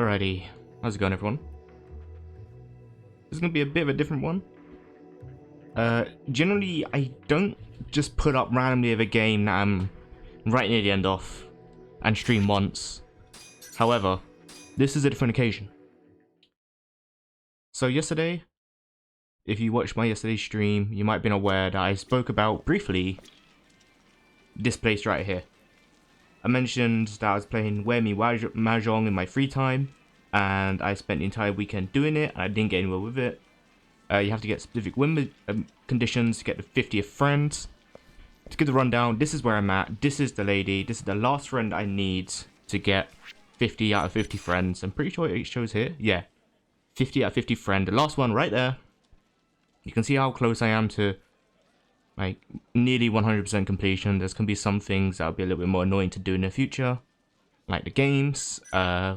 Alrighty, how's it going, everyone? This is gonna be a bit of a different one. Generally, I don't just put up randomly of a game that I'm right near the end of and stream once. However, this is a different occasion. So yesterday, if you watched my yesterday's stream, you might have been aware that I spoke about briefly this place right here. I mentioned that I was playing Mahjong in my free time, and I spent the entire weekend doing it, and I didn't get anywhere with it. You have to get specific win conditions to get the 50th friend. To give the rundown, this is where I'm at. This is the lady. This is the last friend I need to get 50 out of 50 friends. I'm pretty sure it shows here. Yeah, 50 out of 50 friend. The last one right there. You can see how close I am to like nearly 100% completion. There's gonna be some things that'll be a little bit more annoying to do in the future, like the games,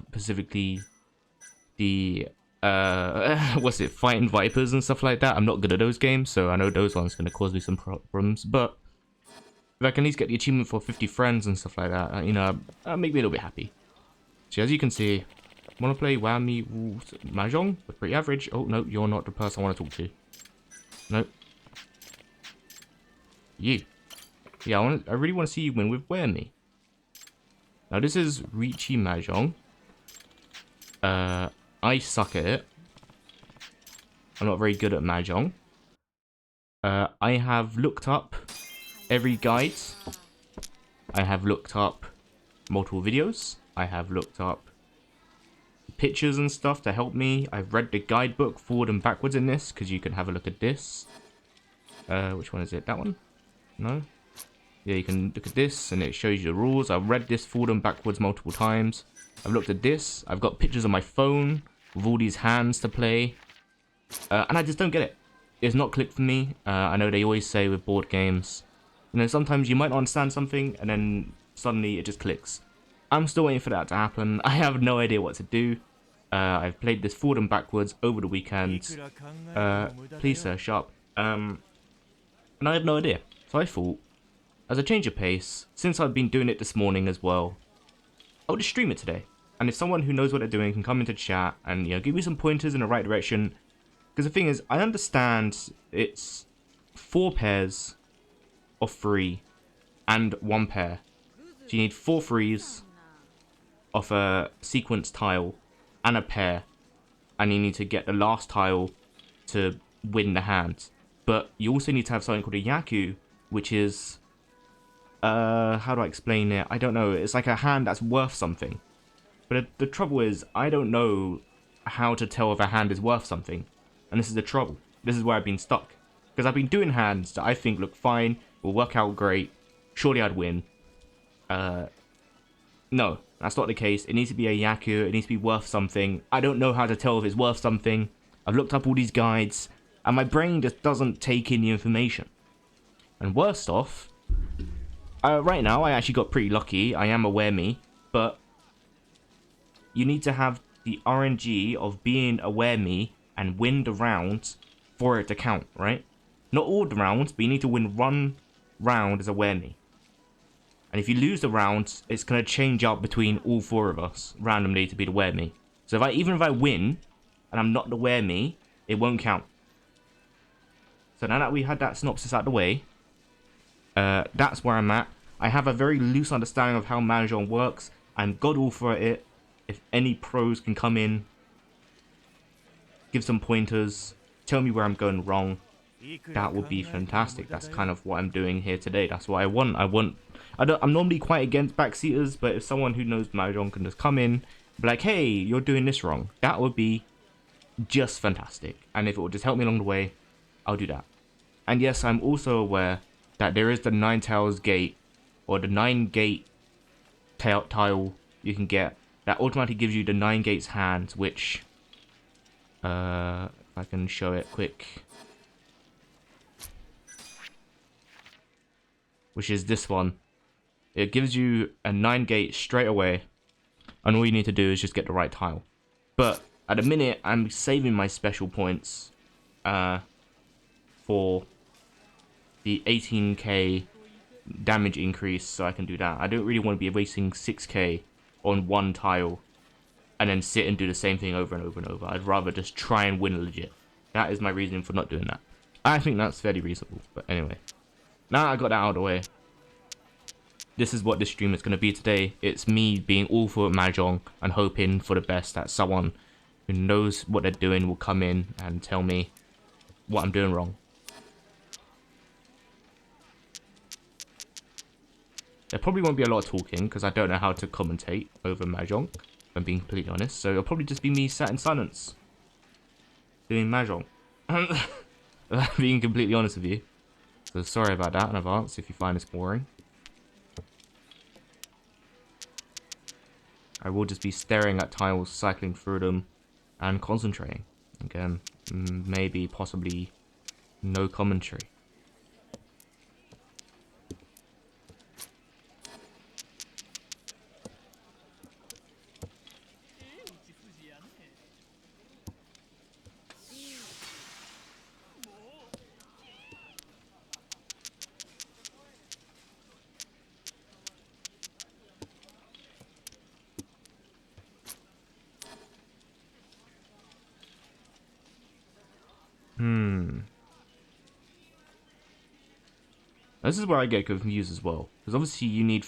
specifically the what's it, fighting vipers and stuff like that. I'm not good at those games, so I know those ones gonna cause me some problems. But if I can at least get the achievement for 50 friends and stuff like that, you know, that'll make me a little bit happy. So as you can see, wanna play Mahjong? We're pretty average. Oh no, you're not the person I want to talk to. Nope. You. Yeah, I really want to see you win with Wear Me. Now this is Richie Mahjong. I suck at it. I'm not very good at Mahjong. I have looked up every guide. I have looked up multiple videos. I have looked up pictures and stuff to help me. I've read the guidebook forward and backwards in this, because you can have a look at this. Which one is it? That one? No? Yeah, you can look at this and it shows you the rules. I've read this forward and backwards multiple times. I've looked at this. I've got pictures on my phone with all these hands to play. And I just don't get it. It's not clicked for me. I know they always say with board games, you know, sometimes you might not understand something and then suddenly it just clicks. I'm still waiting for that to happen. I have no idea what to do. I've played this forward and backwards over the weekend. Please, sir, sharp. And I have no idea. So I thought, as a change of pace, since I've been doing it this morning as well, I'll just stream it today. And if someone who knows what they're doing can come into chat and, you know, give me some pointers in the right direction. Because the thing is, I understand it's 4 pairs of 3 and 1 pair. So you need 4 threes of a sequence tile and a pair. And you need to get the last tile to win the hand. But you also need to have something called a Yaku, which is, how do I explain it? I don't know. It's like a hand that's worth something. But the trouble is, I don't know how to tell if a hand is worth something. And this is the trouble. This is where I've been stuck. Because I've been doing hands that I think look fine, will work out great. Surely I'd win. No, that's not the case. It needs to be a Yaku. It needs to be worth something. I don't know how to tell if it's worth something. I've looked up all these guides. And my brain just doesn't take in the information. And worst off, right now I actually got pretty lucky. I am aware me, but you need to have the RNG of being aware me and win the round for it to count, right? Not all the rounds, but you need to win 1 round as aware me. And if you lose the round, it's gonna change up between all 4 of us randomly to be the aware me. So even if I win and I'm not the aware me, it won't count. So now that we had that synopsis out of the way, that's where I'm at. I have a very loose understanding of how Mahjong works. I'm god awful at it. If any pros can come in, give some pointers, tell me where I'm going wrong, that would be fantastic. That's kind of what I'm doing here today. That's what I want. I'm normally quite against backseaters, but if someone who knows Mahjong can just come in, be like, hey, you're doing this wrong, that would be just fantastic. And if it would just help me along the way, I'll do that. And yes, I'm also aware that there is the 9 tiles gate, or the 9 gate tile you can get, that automatically gives you the 9 gates hand, which, if I can show it quick, which is this one. It gives you a 9 gate straight away, and all you need to do is just get the right tile. But at the minute, I'm saving my special points for the 18k damage increase, so I can do that. I don't really want to be wasting 6k on 1 tile and then sit and do the same thing over and over and over. I'd rather just try and win legit. That is my reasoning for not doing that. I think that's fairly reasonable. But anyway, now I got that out of the way. This is what this stream is going to be today. It's me being all for Mahjong and hoping for the best that someone who knows what they're doing will come in and tell me what I'm doing wrong. There probably won't be a lot of talking because I don't know how to commentate over Mahjong, if I'm being completely honest. So it'll probably just be me sat in silence doing Mahjong. Being completely honest with you. So sorry about that in advance if you find this boring. I will just be staring at tiles, cycling through them, and concentrating. Again, maybe, possibly, no commentary. This is where I get confused as well, because obviously you need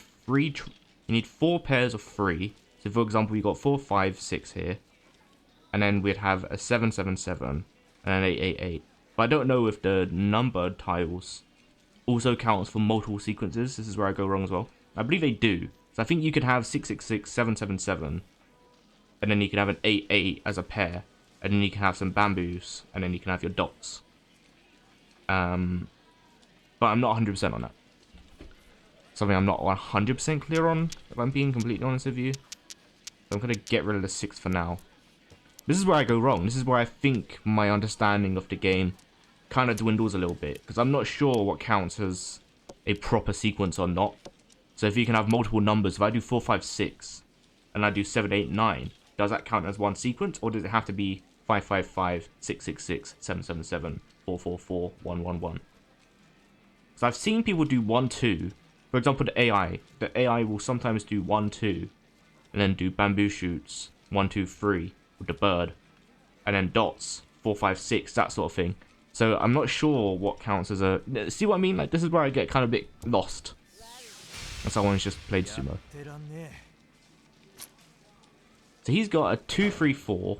four pairs of 3. So for example, we got 4, 5, 6 here, and then we'd have a 7, 7, 7, and an 8, 8, 8. But I don't know if the numbered tiles also counts for multiple sequences. This is where I go wrong as well. I believe they do. So I think you could have 6, 6, 6, 7, 7, 7, and then you can have an 8, 8 as a pair, and then you can have some bamboos, and then you can have your dots. But I'm not 100% on that. Something I'm not 100% clear on, if I'm being completely honest with you. So I'm going to get rid of the 6 for now. This is where I go wrong. This is where I think my understanding of the game kind of dwindles a little bit. Because I'm not sure what counts as a proper sequence or not. So if you can have multiple numbers, if I do 4, 5, 6, and I do 7, 8, 9, does that count as one sequence? Or does it have to be 5, 5, 5, 6, 6, 6, 7, 7, 7, 4, 4, 4, 1, 1, 1? So I've seen people do 1, 2. For example, the AI. The AI will sometimes do 1, 2. And then do bamboo shoots. 1, 2, 3. With the bird. And then dots. 4, 5, 6. That sort of thing. So I'm not sure what counts as a... See what I mean? Like, this is where I get kind of a bit lost. And someone's just played sumo. So he's got a 2, 3, 4.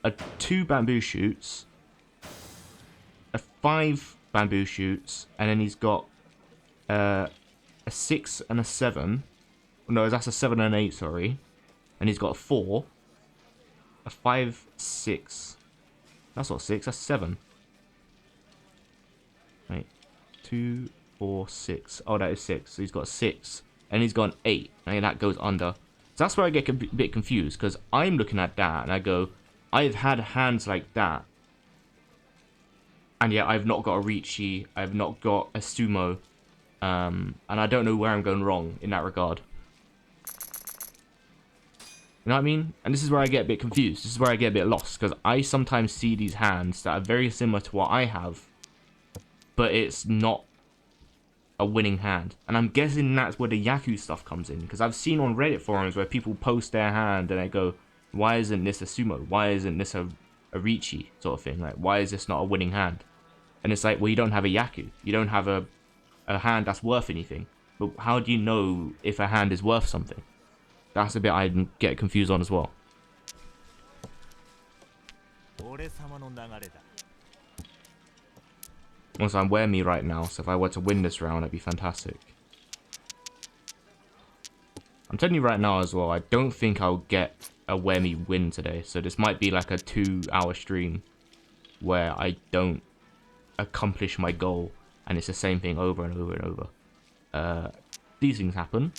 A 2 bamboo shoots. A 5... bamboo shoots, and then he's got a 6 and a 7. No, that's a 7 and an 8, sorry. And he's got a 4, a 5, 6. That's not 6, that's 7. Wait, 2, 4, 6. Oh, that is 6. So he's got 6, and he's got an 8, and that goes under. So that's where I get a bit confused, because I'm looking at that, and I go, I've had hands like that. And yet I've not got a Ricci, I've not got a Sumo, and I don't know where I'm going wrong in that regard. You know what I mean? And this is where I get a bit confused, this is where I get a bit lost, because I sometimes see these hands that are very similar to what I have, but it's not a winning hand. And I'm guessing that's where the Yaku stuff comes in, because I've seen on Reddit forums where people post their hand and they go, why isn't this a Sumo? Why isn't this a Ricci sort of thing? Like, why is this not a winning hand? And it's like, well, you don't have a Yaku. You don't have a hand that's worth anything. But how do you know if a hand is worth something? That's a bit I get confused on as well. Also, I'm wearing me right now, so if I were to win this round, that'd be fantastic. I'm telling you right now as well, I don't think I'll get a wear me win today. So this might be like a 2-hour stream where I don't accomplish my goal and it's the same thing over and over and over. These things happen.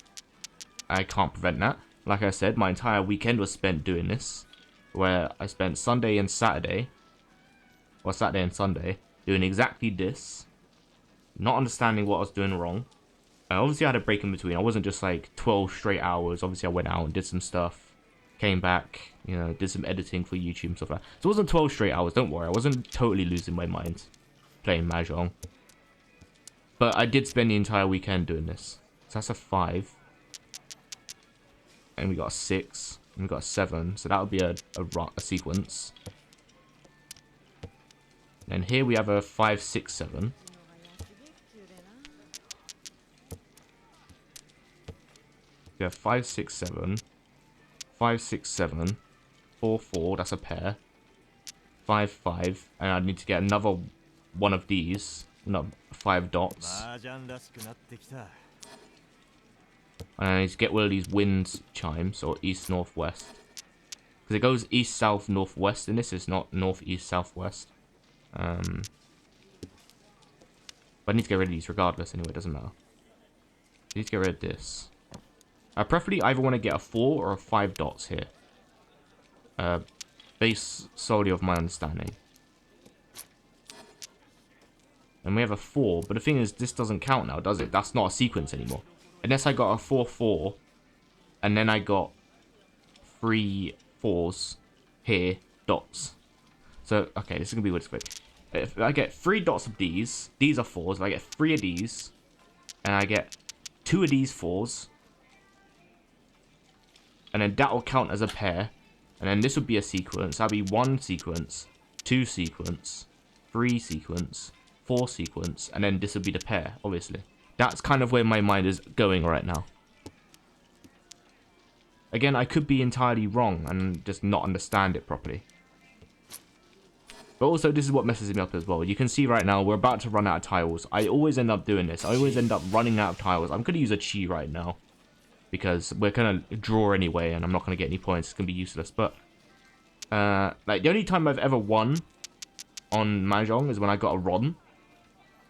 I can't prevent that. Like I said, my entire weekend was spent doing this, where I spent Sunday and Saturday, or Saturday and Sunday, doing exactly this, not understanding what I was doing wrong. Obviously I had a break in between. I wasn't just like 12 straight hours. Obviously I went out and did some stuff, came back, you know, did some editing for YouTube and stuff like that. So it wasn't 12 straight hours, don't worry. I wasn't totally losing my mind playing Mahjong. But I did spend the entire weekend doing this. So that's a 5. And we got a 6. And we've got a 7, so that would be a sequence. And here we have a 5, 6, 7. We have 5, 6, 7. 5, 6, 7. 4, 4, that's a pair. 5, 5. And I need to get another one of these. No, 5 dots. And I need to get one of these wind chimes, or east, north, west. Because it goes east, south, northwest in this. It's not north, east, southwest. But I need to get rid of these regardless anyway, it doesn't matter. I need to get rid of this. I preferably either want to get a 4 or a 5 dots here. Based solely of my understanding. And we have a 4, but the thing is, this doesn't count now, does it? That's not a sequence anymore. Unless I got a 4, 4, and then I got 3 4s here, dots. So, okay, this is going to be weird quick. If I get 3 dots of these are 4s. If I get 3 of these, and I get 2 of these 4s, and then that will count as a pair, and then this would be a sequence. That'd be 1 sequence, 2 sequence, 3 sequence, 4 sequence, and then this would be the pair, obviously. That's kind of where my mind is going right now. Again, I could be entirely wrong and just not understand it properly. But also, this is what messes me up as well. You can see right now, we're about to run out of tiles. I always end up doing this. I always end up running out of tiles. I'm going to use a chi right now. Because we're going to draw anyway, and I'm not going to get any points. It's going to be useless. But, like, the only time I've ever won on Mahjong is when I got a Ron.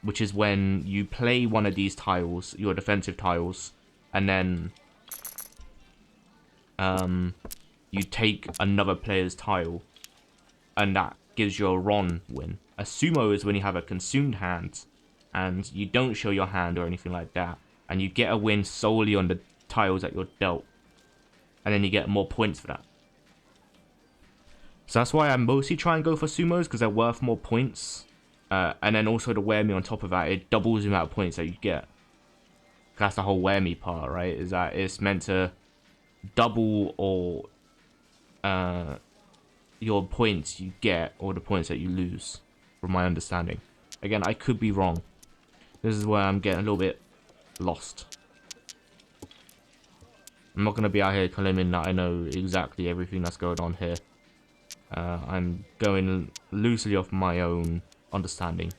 Which is when you play one of these tiles, your defensive tiles, and then you take another player's tile, and that gives you a Ron win. A sumo is when you have a consumed hand, and you don't show your hand or anything like that, and you get a win solely on the tiles that you're dealt, and then you get more points for that. So that's why I mostly try and go for sumos, because they're worth more points. And then also the wear me on top of that, it doubles the amount of points that you get. That's the whole wear me part, right? Is that it's meant to double or your points you get or the points that you lose, from my understanding. Again, I could be wrong. This is where I'm getting a little bit lost. I'm not going to be out here claiming that I know exactly everything that's going on here. I'm going loosely off my own understanding.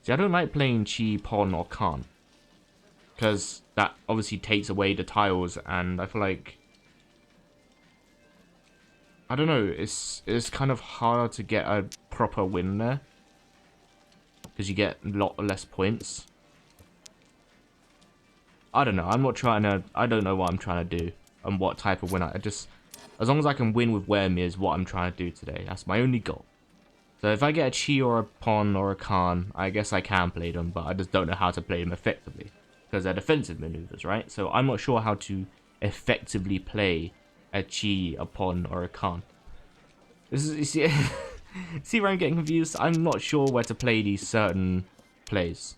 See, I don't like playing Chi, Pon, or Khan. Because that obviously takes away the tiles, and I feel like... I don't know, it's kind of hard to get a proper win there. Because you get a lot less points. I don't know, I'm not trying to... I don't know what I'm trying to do. And what type of win I just... As long as I can win with Wear Me is what I'm trying to do today. That's my only goal. So if I get a Chi or a Pon or a Khan, I guess I can play them, but I just don't know how to play them effectively. Because they're defensive maneuvers, right? So I'm not sure how to effectively play a Chi, a Pon, or a Khan. This is, you see, see where I'm getting confused? I'm not sure where to play these certain plays.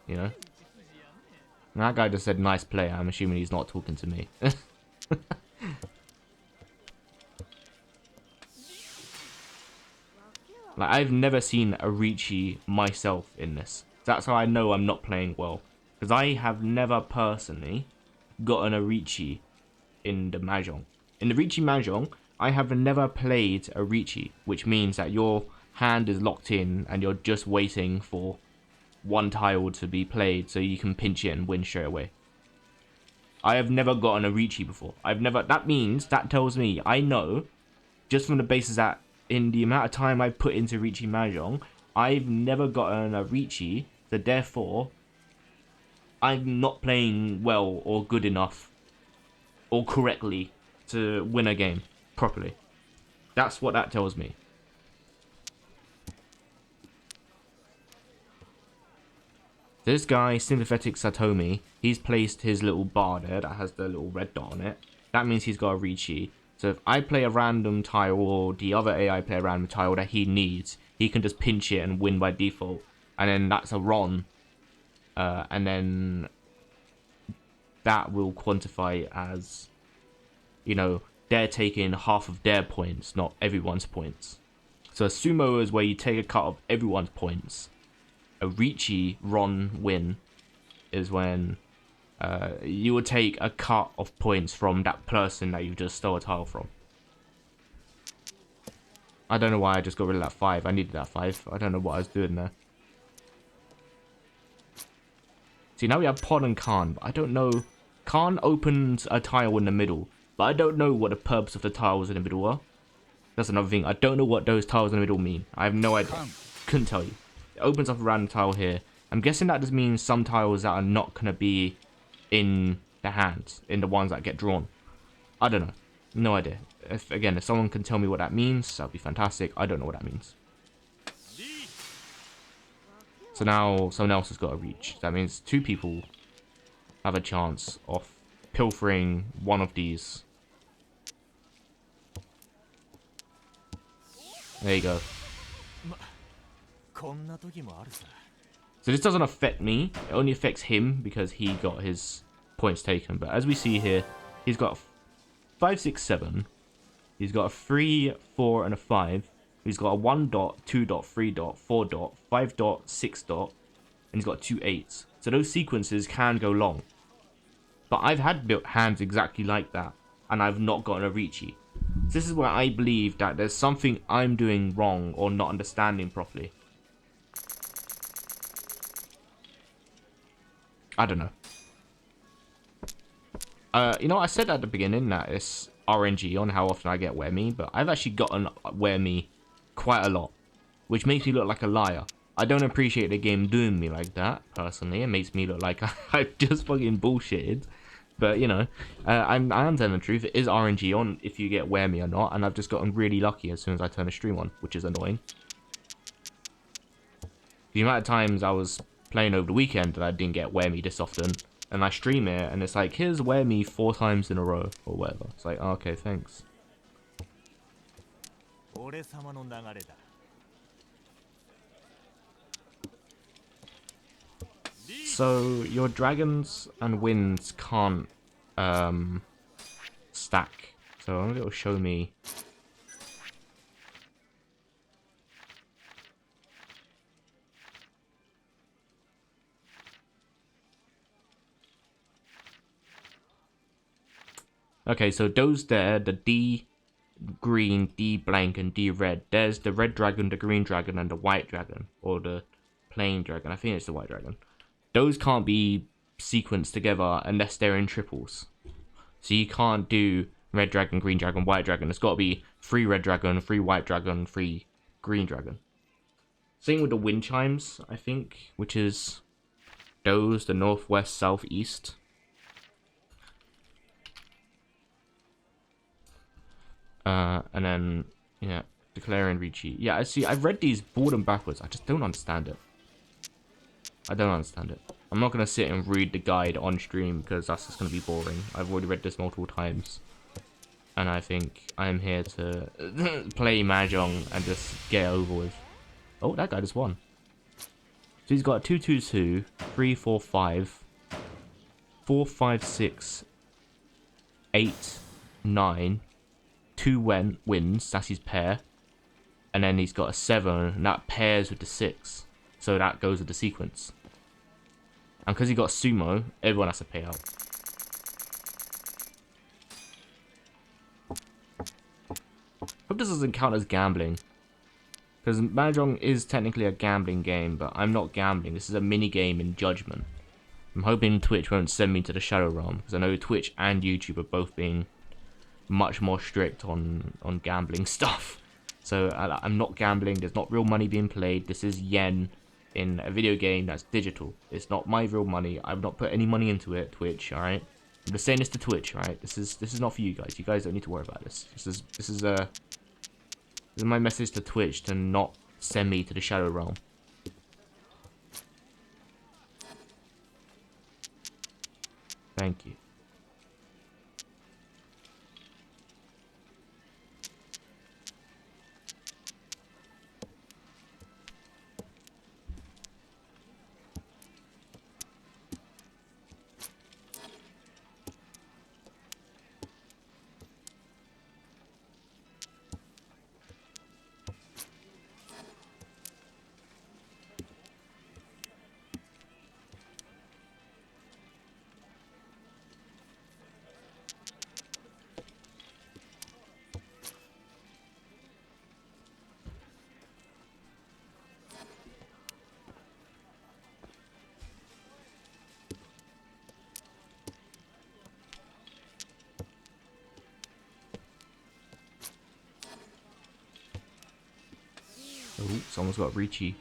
You know? And that guy just said nice play. I'm assuming he's not talking to me. Like, I've never seen a Ricci myself in this. That's how I know I'm not playing well. Because I have never personally gotten a Ricci in the Mahjong. In the Ricci Mahjong, I have never played a Ricci, which means that your hand is locked in and you're just waiting for one tile to be played so you can pinch it and win straight away. I have never gotten a Ricci before. That tells me, I know, just from the basis that in the amount of time I put into Ricci Mahjong, I've never gotten a Ricci, so therefore, I'm not playing well or good enough or correctly to win a game properly. That's what that tells me. This guy, Sympathetic Satomi, he's placed his little bar there that has the little red dot on it. That means he's got a Ricci. So if I play a random tile or the other AI play a random tile that he needs, he can just pinch it and win by default. And then that's a Ron. and then that will quantify as, you know, they're taking half of their points, not everyone's points. So a sumo is where you take a cut of everyone's points. A Ricci Ron win is when you would take a cut of points from that person that you just stole a tile from. I don't know why I just got rid of that 5. I needed that 5. I don't know what I was doing there. See, now we have Pod and Khan, but I don't know. Khan opens a tile in the middle, but I don't know what the purpose of the tiles in the middle are. That's another thing. I don't know what those tiles in the middle mean. I have no idea. Couldn't tell you. It opens up a random tile here. I'm guessing that just means some tiles that are not going to be in the hands, in the ones that get drawn. I don't know. No idea. If someone can tell me what that means, that'd be fantastic. I don't know what that means. So now someone else has got to reach. That means 2 people have a chance of pilfering one of these. There you go. So this doesn't affect me. It only affects him because he got his points taken. But as we see here, he's got 5, 6, 7. He's got a 3, 4, and a 5. He's got a 1 dot, 2 dot, 3 dot, 4 dot, 5 dot, 6 dot, and he's got 2 8s. So those sequences can go long. But I've had built hands exactly like that, and I've not gotten a Ricci. So this is where I believe that there's something I'm doing wrong or not understanding properly. I don't know. You know, I said at the beginning that it's RNG on how often I get Wear Me, but I've actually gotten Wear Me quite a lot, which makes me look like a liar. I don't appreciate the game doing me like that, personally. It makes me look like I've just fucking bullshitted. But, you know, I am telling the truth. It is RNG on if you get Wear Me or not, and I've just gotten really lucky as soon as I turn the stream on, which is annoying. The amount of times I was playing over the weekend that I didn't get Wear Me this often, and I stream it, and it's like, here's Wear Me 4 times in a row, or whatever. It's like, oh, okay, thanks. So, your dragons and winds can't stack. So, I'm going to show me. Okay, so those there, the D green, D blank, and D red. There's the red dragon, the green dragon, and the white dragon. Or the plain dragon. I think it's the white dragon. Those can't be sequenced together unless they're in triples. So you can't do red dragon, green dragon, white dragon. It's got to be 3 red dragon, 3 white dragon, 3 green dragon. Same with the wind chimes, I think, which is those, the northwest, southeast. And then, yeah, declaring Ricci. Yeah, I see. I've read these forward and backwards. I just don't understand it. I don't understand it. I'm not going to sit and read the guide on stream because that's just going to be boring. I've already read this multiple times. And I think I'm here to play Mahjong and just get over with. Oh, that guy just won. So he's got 2, 2, 2, 3, 4, 5, 4, 5, 6, 8, 9, 2 wins, that's his pair. And then he's got a 7, and that pairs with the 6. So that goes with the sequence. And because he got sumo, everyone has to pay out. Hope this doesn't count as gambling. Because Mahjong is technically a gambling game, but I'm not gambling. This is a mini game in Judgment. I'm hoping Twitch won't send me to the Shadow Realm, because I know Twitch and YouTube are both being much more strict on gambling stuff. So I'm not gambling. There's not real money being played. This is yen in a video game that's digital. It's not my real money. I've not put any money into it. Twitch, all right. I'm just saying this to Twitch, all right. This is not for you guys. You guys don't need to worry about this. This is my message to Twitch to not send me to the Shadow Realm. Thank you. Oh, someone's got Ricci.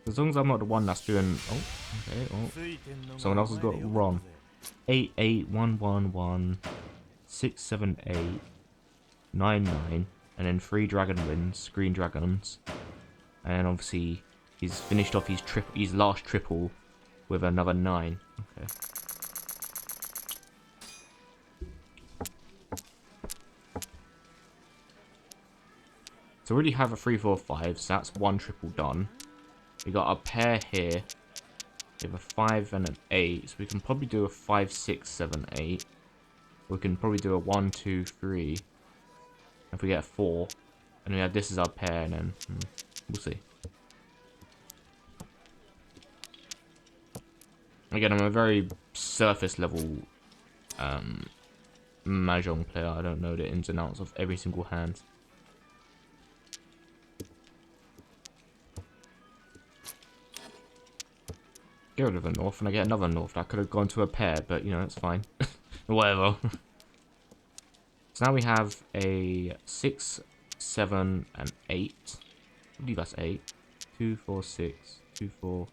As long as I'm not the one that's doing... Oh, okay. Oh, someone else has got Ron. 8, 8, 1, 1, 1, 6, 7, 8, 9, 9, and then 3 dragon wins, green dragons. And obviously, he's finished off his last triple with another 9. Okay. So we already have a 3, 4, 5, so that's 1 triple done. We got a pair here. We have a 5 and an 8, so we can probably do a 5, 6, 7, 8. We can probably do a 1, 2, 3. If we get a 4, and we have this as our pair, and then we'll see. Again, I'm a very surface level Mahjong player. I don't know the ins and outs of every single hand. Get rid of a north, and I get another north. That could have gone to a pair, but you know, it's fine. Whatever. So now we have a 6, 7, and 8. I believe that's 8. 2, 4, 6, 2, 4,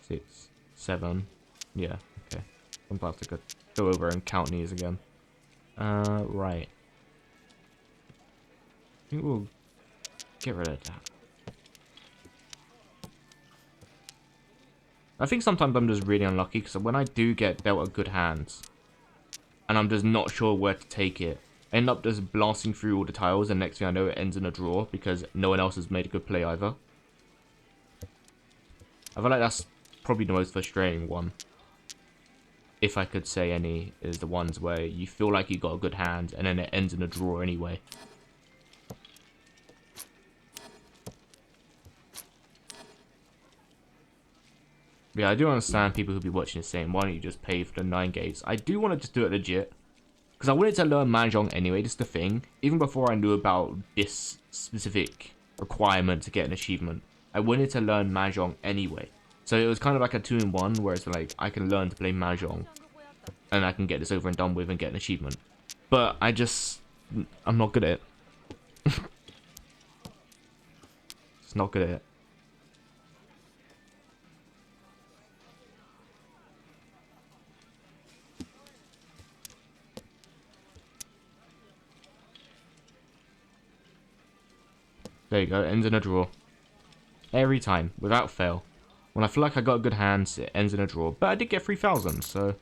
6, 7. Yeah, okay. I'm about to go over and count these again. Right. I think we'll get rid of that. I think sometimes I'm just really unlucky, because when I do get dealt a good hand, and I'm just not sure where to take it, I end up just blasting through all the tiles, and next thing I know it ends in a draw, because no one else has made a good play either. I feel like that's probably the most frustrating one, if I could say any, is the ones where you feel like you got a good hand, and then it ends in a draw anyway. Yeah, I do understand people who'll be watching this saying, why don't you just pay for the 9 gates? I do want to just do it legit. Because I wanted to learn Mahjong anyway, just the thing. Even before I knew about this specific requirement to get an achievement. I wanted to learn Mahjong anyway. So it was kind of like a 2-in-1, where it's like, I can learn to play Mahjong. And I can get this over and done with and get an achievement. But I'm not good at it. Just not good at it. There you go, ends in a draw. Every time, without fail. When I feel like I got a good hand, it ends in a draw. But I did get 3,000, so at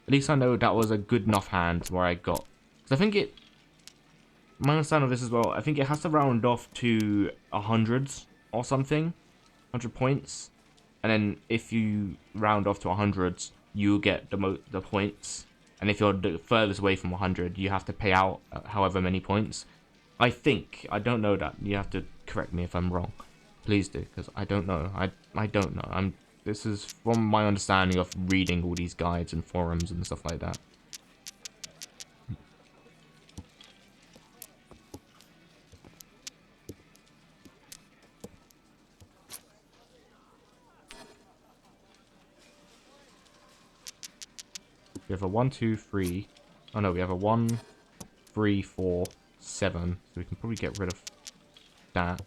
least I know that was a good enough hand where I got. Because I think my understanding of this as well, I think it has to round off to 100 or something. 100 points. And then if you round off to 100, you get the points. And if you're the furthest away from 100, you have to pay out however many points. I think. I don't know that. You have to correct me if I'm wrong. Please do, because I don't know. I don't know. This is from my understanding of reading all these guides and forums and stuff like that. We have a 1, 2, 3. Oh no, we have a 1, 3, 4, 7. So we can probably get rid of that.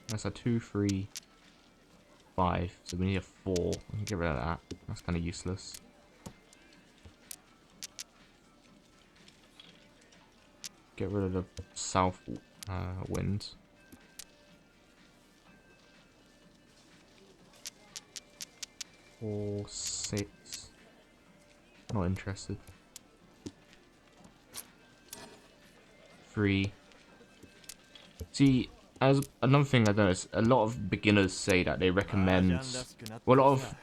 That's a 2, 3, 5. So we need a 4. We can get rid of that. That's kind of useless. Get rid of the south wind. 4, 6. Not interested. 3. See, as another thing I noticed, a lot of beginners say that they recommend, well, a lot of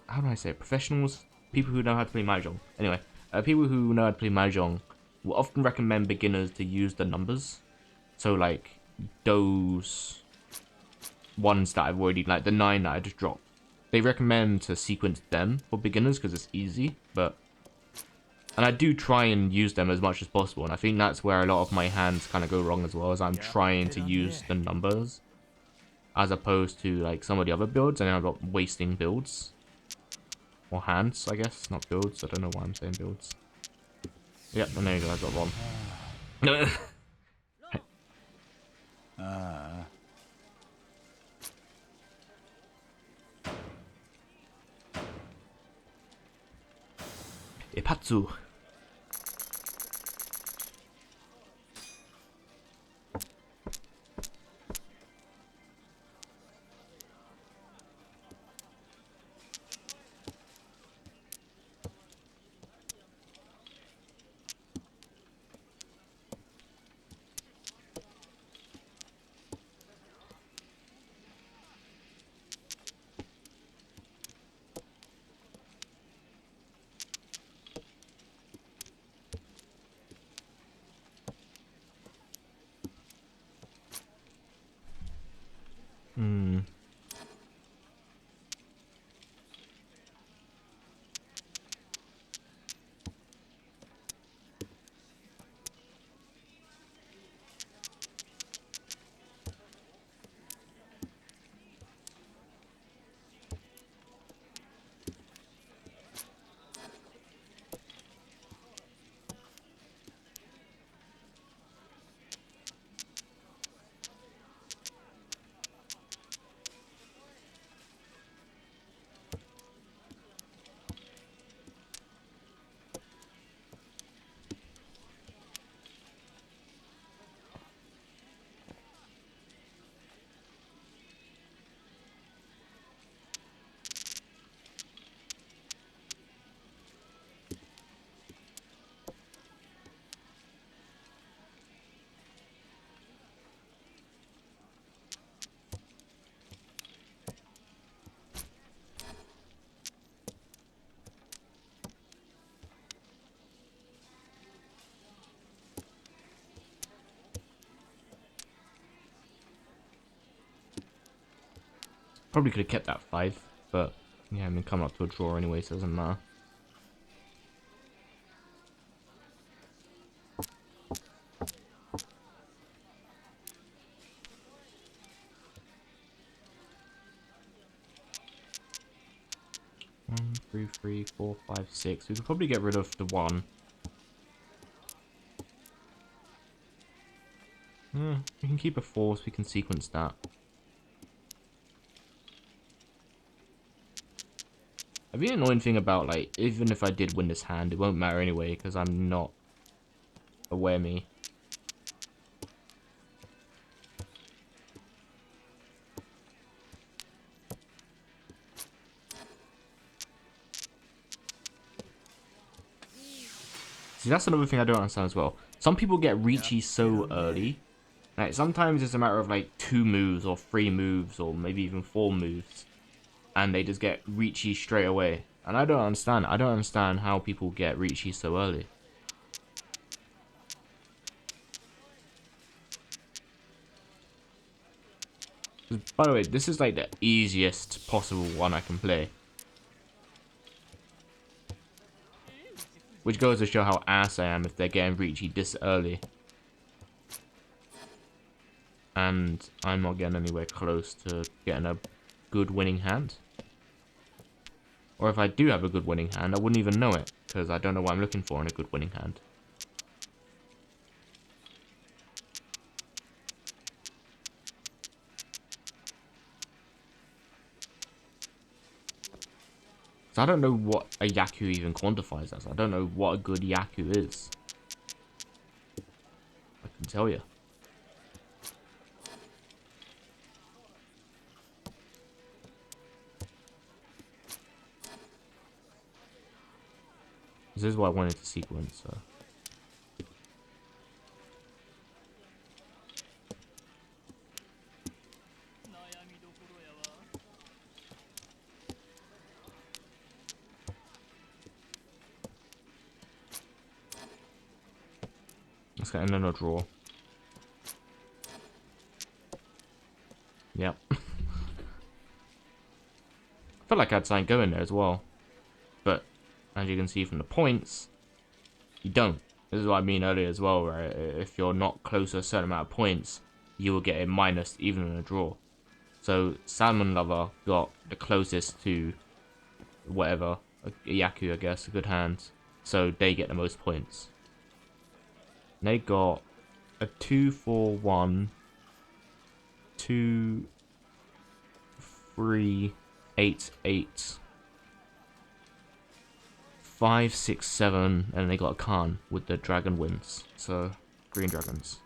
how do I say it? Professionals, people who know how to play Mahjong. Anyway, people who know how to play Mahjong will often recommend beginners to use the numbers. So like those ones that I've already, like the 9 that I just dropped. They recommend to sequence them for beginners because it's easy, and I do try and use them as much as possible, and I think that's where a lot of my hands kind of go wrong as well, as I'm trying to use the numbers. as opposed to like some of the other builds, and I'm not wasting builds or hands, I guess, not builds. I don't know why I'm saying builds. Yep, and there you go, I got wrong. Ipatsu. Probably could have kept that 5, but yeah, I mean, coming up to a draw anyway, so it doesn't matter. One, two, three, four, five, six. We could probably get rid of the 1. We can keep a 4, so we can sequence that. The annoying thing about, like, even if I did win this hand, it won't matter anyway, because I'm not aware me. See, that's another thing I don't understand as well. Some people get reachy so early. Like, sometimes it's a matter of, like, 2 moves, or 3 moves, or maybe even 4 moves. And they just get reachy straight away. And I don't understand. I don't understand how people get reachy so early. By the way, this is like the easiest possible one I can play. Which goes to show how ass I am if they're getting reachy this early. And I'm not getting anywhere close to getting a good winning hand. Or if I do have a good winning hand, I wouldn't even know it, because I don't know what I'm looking for in a good winning hand. So I don't know what a Yaku even quantifies as. I don't know what a good Yaku is. I can tell you. This is what I wanted to sequence, so. Let's get another draw. Yep. I felt like I had something going there as well. But, as you can see from the points, you don't. This is what I mean earlier as well, right? If you're not close to a certain amount of points, you will get a minus even in a draw. So Salmon Lover got the closest to whatever, a Yaku, I guess, a good hand. So they get the most points. They got a 2, 4, 1, 2, 3, 8, 8, 5, 6, 7, and they got a Khan with the dragon wings. So green dragons.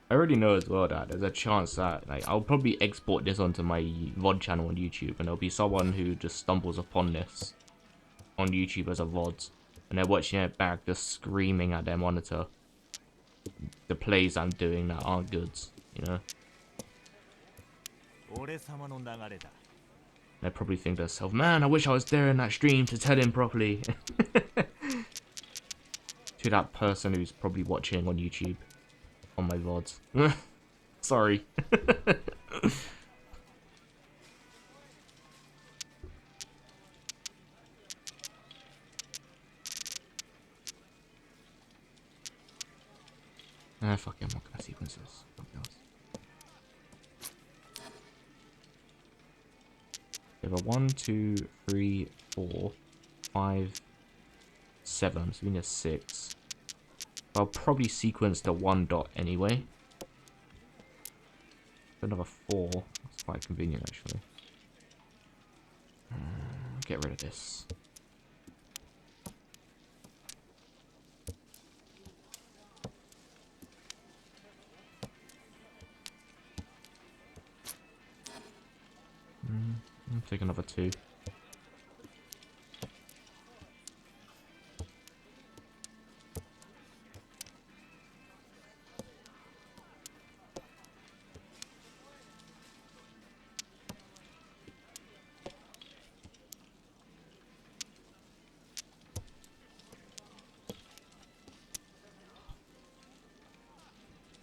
I already know as well that there's a chance that like I'll probably export this onto my VOD channel on YouTube, and there'll be someone who just stumbles upon this on YouTube as a VOD, and they're watching it back just screaming at their monitor the plays I'm doing that aren't good, you know? They probably think to themselves, man, I wish I was there in that stream to tell him properly. To that person who's probably watching on YouTube on my VODs. Sorry. Ah, fuck it, I'm not gonna sequence this. We have a 1, 2, 3, 4, 5, 7, so we need a 6. I'll probably sequence the 1 dot anyway. Another 4. That's quite convenient, actually. Get rid of this. I'll take another 2.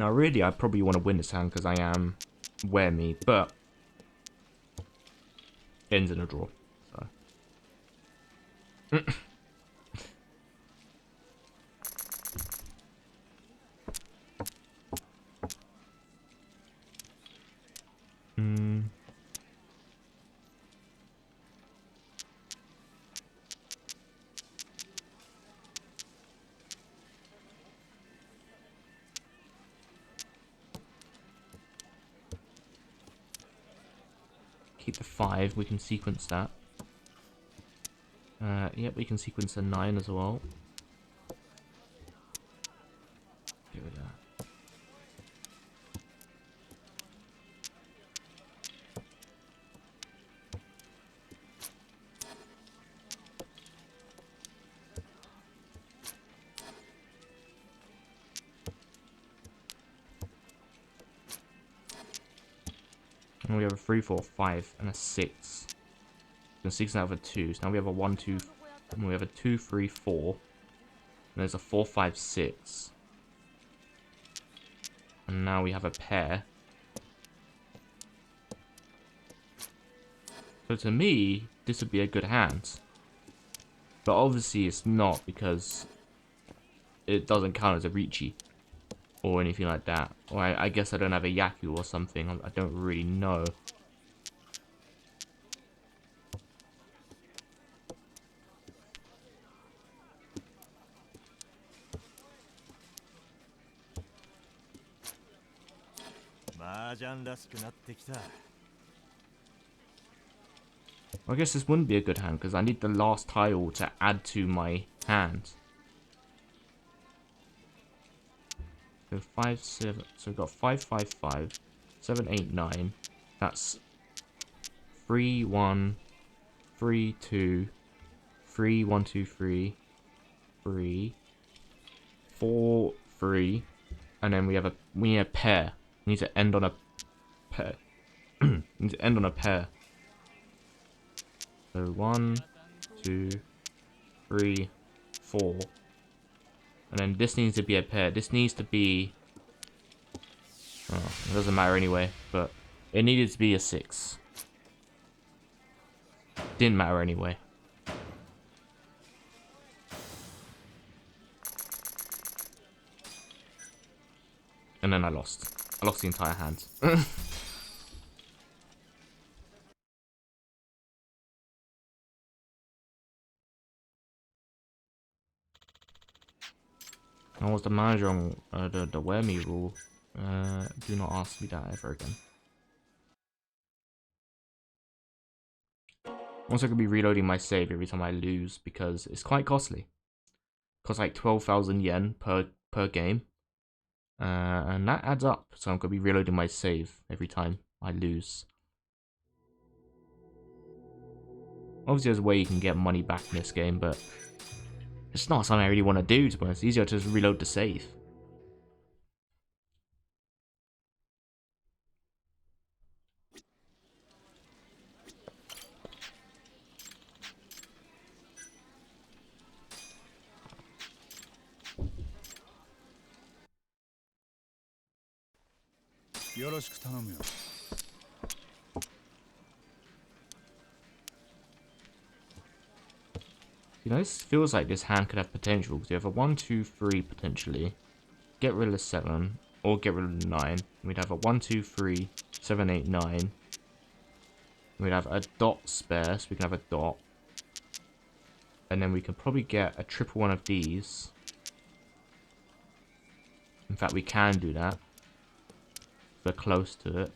Now, really, I probably want to win this hand because I am wear me, but ends in a draw. So. Keep the 5, we can sequence that. Yep, we can sequence a 9 as well. Get rid of that. And we have a 3, 4, 5, and a 6. And 6 out of a 2. So now we have a 1, 2, and we have a 2, 3, 4. And there's a 4, 5, 6. And now we have a pair. So to me, this would be a good hand. But obviously it's not because it doesn't count as a Ricci. Or anything like that. Or I guess I don't have a Yaku or something. I don't really know. I guess this wouldn't be a good hand because I need the last tile to add to my hand. So 5, 7. So we've got 5, 5, 5, 7, 8, 9. That's 3, 1, 3, 2, 3, 1, 2, 3, 3, 4, 3, and then we need a pair. We need to end on a pair. We need to end on a pair. So 1, 2, 3, 4. And then this needs to be a pair. This needs to be Oh, it doesn't matter anyway, but it needed to be a 6. Didn't matter anyway. And then I lost. I lost the entire hand. And what's the Mahjong, the wear me rule? Do not ask me that ever again. Also, I could be reloading my save every time I lose because it's quite costly. It costs like 12,000 yen per game. And that adds up, so I'm going to be reloading my save every time I lose. Obviously, there's a way you can get money back in this game, but it's not something I really want to do, to be honest. It's easier to just reload the save. You know, this feels like this hand could have potential, because you have a 1, 2, 3 potentially. Get rid of 7, or get rid of 9. We'd have a 1, 2, 3, 7, 8, 9. We'd have a dot spare, so we can have a dot. And then we can probably get a triple one of these. In fact, we can do that. We're close to it.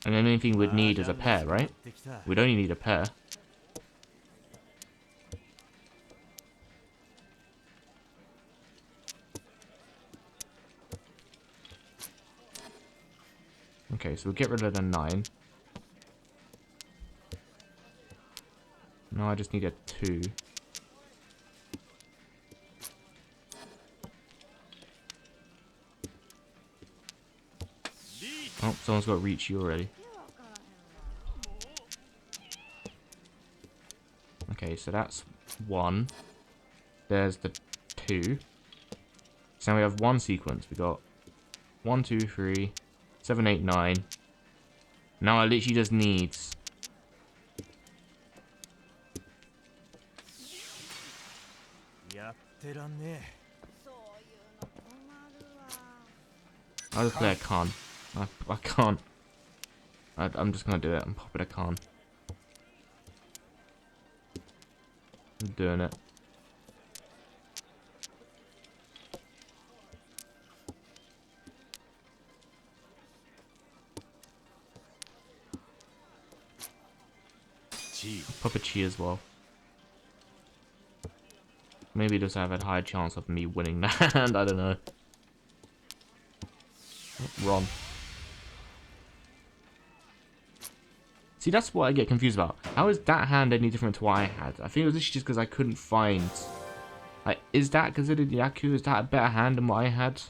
And then anything we'd need is a pair, right? We'd only need a pair. Okay, so we'll get rid of the 9. Now I just need a 2. Oh, someone's got reach you already. Okay, so that's 1. There's the 2. So now we have one sequence. We got 1, 2, 3, 7, 8, 9. Now I literally just need... I'll just play a con. I can't. I'm just gonna do it. I'm popping a con. I'm doing it. Pop a chi as well. Maybe just have a higher chance of me winning that hand. I don't know. Ron. See, that's what I get confused about. How is that hand any different to what I had? I think it was literally just because I couldn't find... Like, is that considered Yaku? Is that a better hand than what I had?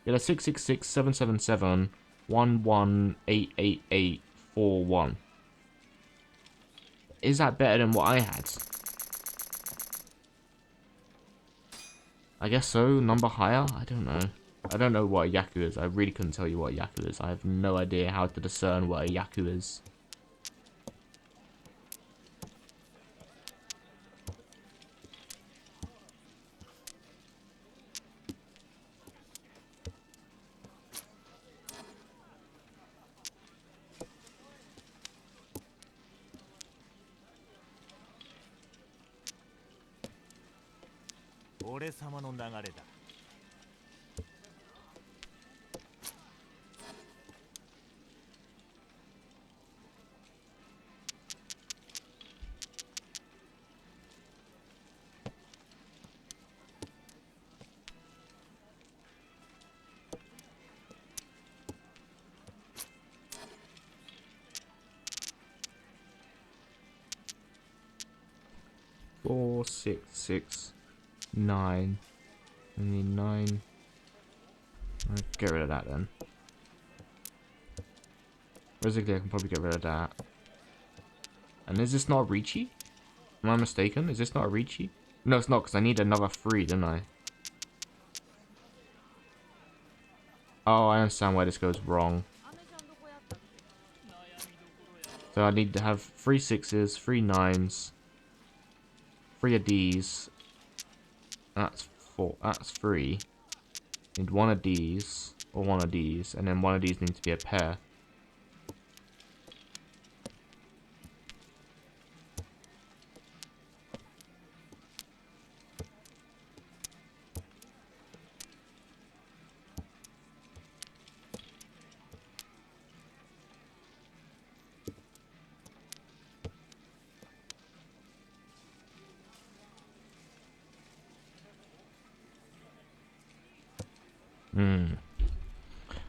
Yeah, 666 777 118888 41. Is that better than what I had? I guess so. Number higher? I don't know. I don't know what a Yaku is. I really couldn't tell you what a Yaku is. I have no idea how to discern what a Yaku is. Four, 6, 6, 9. I need 9. I'll get rid of that then. Basically, I can probably get rid of that. And is this not a Ricci? Am I mistaken? Is this not a Ricci? No, it's not, because I need another 3, don't I? Oh, I understand why this goes wrong. So I need to have 3 6s, 3 9s, 3 of these. That's 4. That's 3. Need 1 of these, or 1 of these, and then 1 of these needs to be a pair.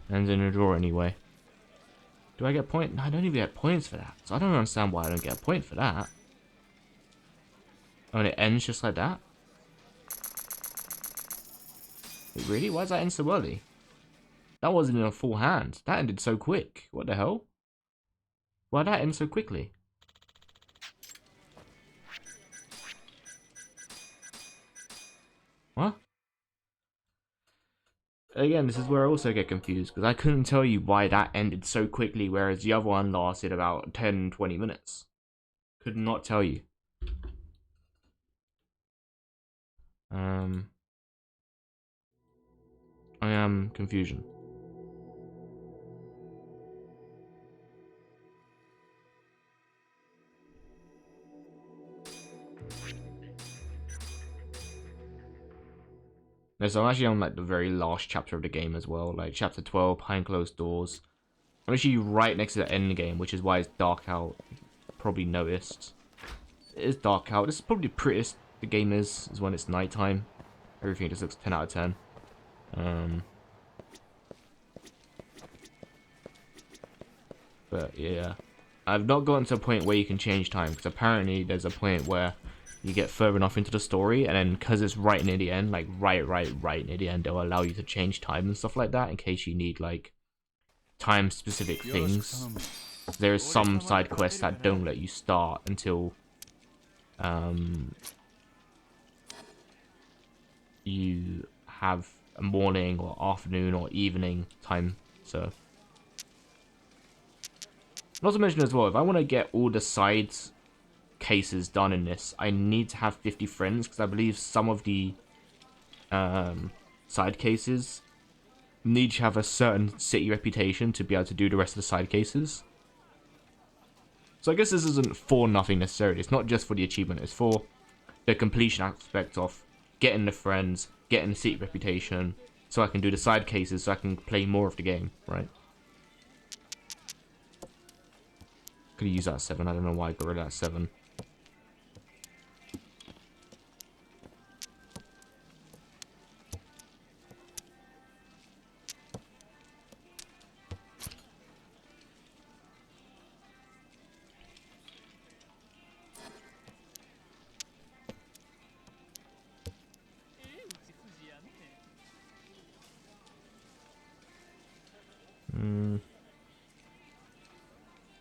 Ends in a draw anyway. Do I get point? No, I don't even get points for that. So I don't understand why I don't get a point for that. Oh, and it ends just like that? Wait, really? Why does that end so early? That wasn't in a full hand. That ended so quick. What the hell? Why did that end so quickly? What? Again, this is where I also get confused, because I couldn't tell you why that ended so quickly, whereas the other one lasted about 10-20 minutes. Could not tell you. I am confusion. No, so I'm actually on like the very last chapter of the game as well, like chapter 12, Behind Closed Doors. I'm actually right next to the end game, which is why it's dark out. Probably noticed. It is dark out. This is probably the prettiest the game is when it's nighttime. Everything just looks 10 out of 10. But yeah, I've not gotten to a point where you can change time, because apparently there's a point where you get further enough into the story, and then because it's right near the end, like right near the end, they'll allow you to change time and stuff like that in case you need like time specific things. There is some side quests that don't let you start until you have a morning or afternoon or evening time. So not to mention as well, if I want to get all the side cases done in this, I need to have 50 friends, because I believe some of the side cases need to have a certain city reputation to be able to do the rest of the side cases. So I guess this isn't for nothing necessarily. It's not just for the achievement. It's for the completion aspect of getting the friends, getting the city reputation, so I can do the side cases, so I can play more of the game, right? Could have used that 7. I don't know why I got rid of that 7.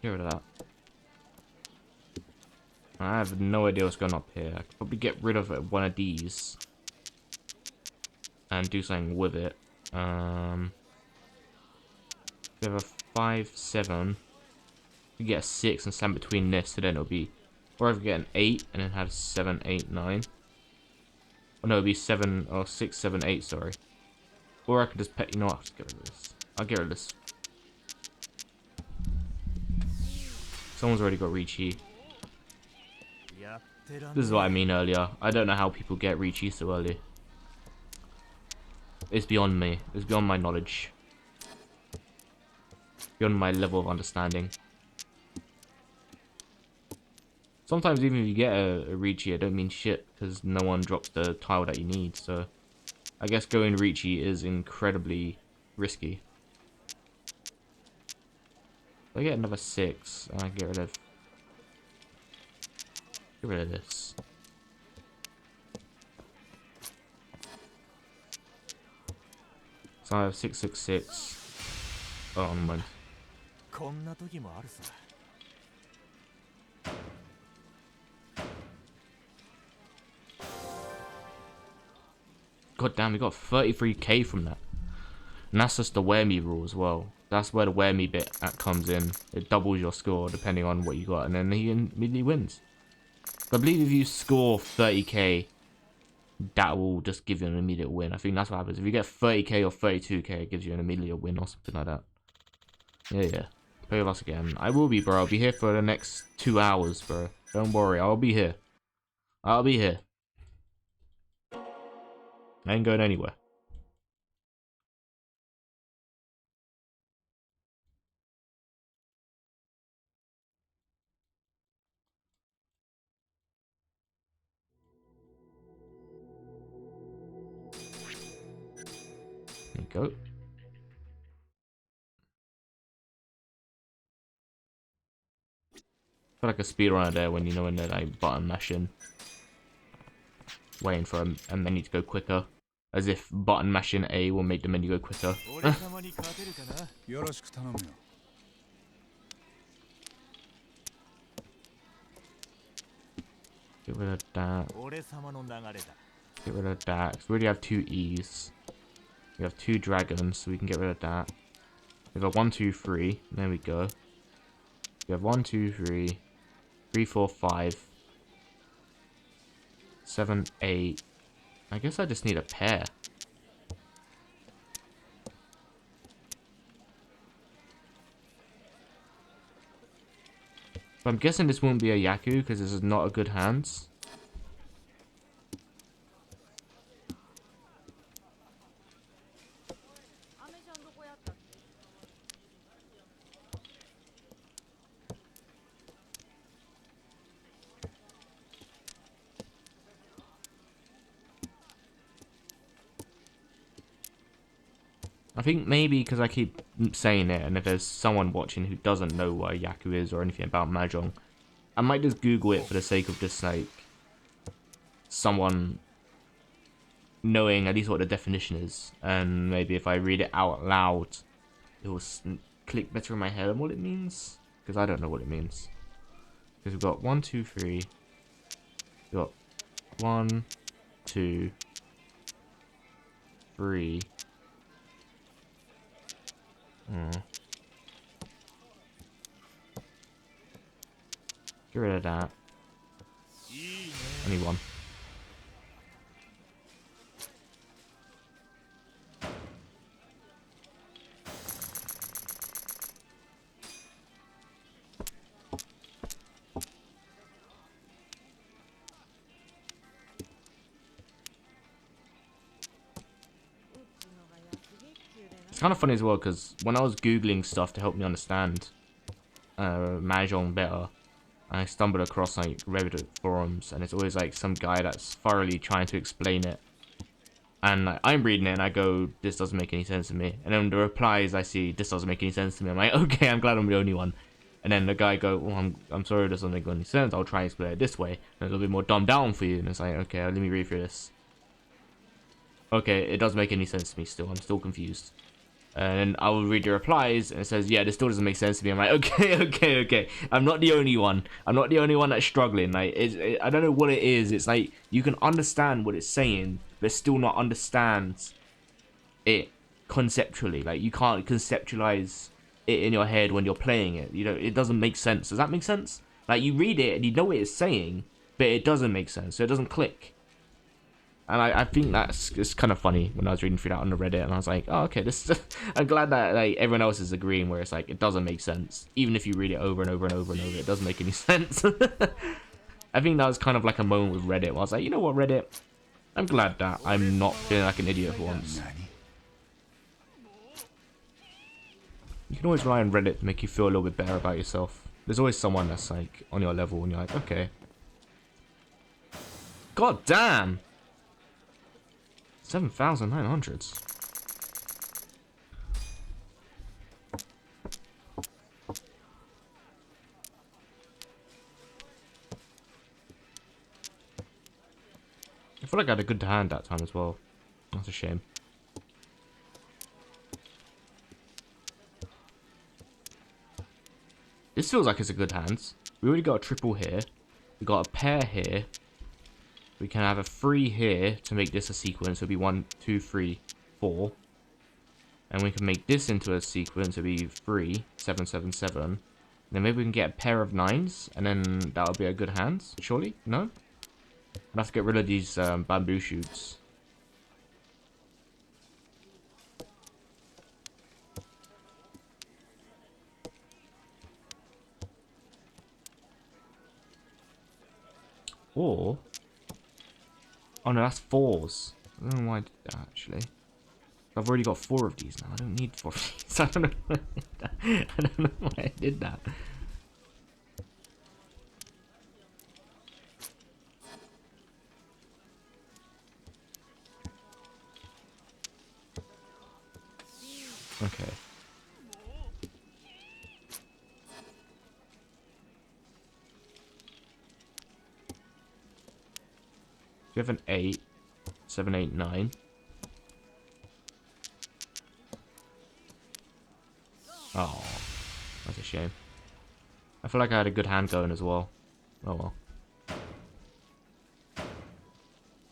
Get rid of that. I have no idea what's going up here. I could probably get rid of one of these and do something with it. We have a 5, 7. We get a 6 and stand between this, so then it'll be, or if we get an 8 and then have 7, 8, 9. Oh no, it'll be 7 or 6, 7, 8. Sorry. Or I could just pet. You know what? I'll just get rid of this. I'll get rid of this. Someone's already got Ricci. This is what I mean earlier. I don't know how people get Ricci so early. It's beyond me. It's beyond my knowledge. Beyond my level of understanding. Sometimes even if you get a Ricci, it don't mean shit, because no one drops the tile that you need, so I guess going Ricci is incredibly risky. If I get another 6, and I get rid of this. So I have 666. Oh, never mind. God damn, we got 33k from that. And that's just the wear me rule as well. That's where the wear me bit comes in. It doubles your score depending on what you got, and then he immediately wins. So I believe if you score 30k, that will just give you an immediate win. I think that's what happens. If you get 30k or 32k, it gives you an immediate win or something like that. Yeah. Play with us again. I will be, bro. I'll be here for the next 2 hours, bro. Don't worry. I'll be here. I'll be here. I ain't going anywhere. There you go. I feel like a speedrunner there when you know when they're like button mashing. Waiting for a menu to go quicker. As if button mashing A will make the menu go quicker. Get rid of that. Get rid of that. We already have 2 E's. We have 2 dragons, so we can get rid of that. We got 1, 2, 3. There we go. We have 1, 2, 3. 3, 4, 5. 7, 8. I guess I just need a pair. But I'm guessing this won't be a Yaku because this is not a good hands. I think maybe because I keep saying it, and if there's someone watching who doesn't know what a Yaku is or anything about Mahjong, I might just Google it for the sake of just like someone knowing at least what the definition is, and maybe if I read it out loud, it will click better in my head on what it means, because I don't know what it means. Because we've got 1, 2, 3. We've got 1, 2, 3. Get rid of that. Only 1. It's kind of funny as well because when I was googling stuff to help me understand Mahjong better, I stumbled across like Reddit forums, and it's always like some guy that's thoroughly trying to explain it. And like, I'm reading it and I go, this doesn't make any sense to me. And then the replies I see, this doesn't make any sense to me. I'm like, okay, I'm glad I'm the only one. And then the guy go, well, I'm sorry, this doesn't make any sense. I'll try and explain it this way. And a little bit more dumbed down for you. And it's like, okay, let me read through this. Okay, it doesn't make any sense to me still. I'm still confused. And I will read the replies, and it says, yeah, this still doesn't make sense to me. I'm like, okay. I'm not the only one. I'm not the only one that's struggling. Like, I don't know what it is. It's like, you can understand what it's saying, but still not understand it conceptually. Like, you can't conceptualize it in your head when you're playing it. You know, it doesn't make sense. Does that make sense? Like, you read it, and you know what it's saying, but it doesn't make sense. So it doesn't click. And I think that's it's kind of funny when I was reading through that on the Reddit, and I was like, oh, okay, this is I'm glad that like everyone else is agreeing where it's like it doesn't make sense. Even if you read it over and over and over and over, it doesn't make any sense. I think that was kind of like a moment with Reddit where I was like, you know what, Reddit? I'm glad that I'm not feeling like an idiot for once. You can always rely on Reddit to make you feel a little bit better about yourself. There's always someone that's like on your level and you're like, okay. God damn! 7,900s. I feel like I had a good hand that time as well. That's a shame. This feels like it's a good hand. We already got a triple here. We got a pair here. We can have a 3 here to make this a sequence. It'll be 1, 2, 3, 4. And we can make this into a sequence. It'll be 3, 7, 7, 7. Then maybe we can get a pair of 9s. And then that'll be a good hand, surely? No? I'll have to get rid of these bamboo shoots. Or... Oh no, that's 4s. I don't know why I did that, actually. I've already got 4 of these now. I don't need 4 of these. I don't know. I don't know why I did that. Okay. We have an 8, 7, 8, 9. Oh, that's a shame. I feel like I had a good hand going as well. Oh well.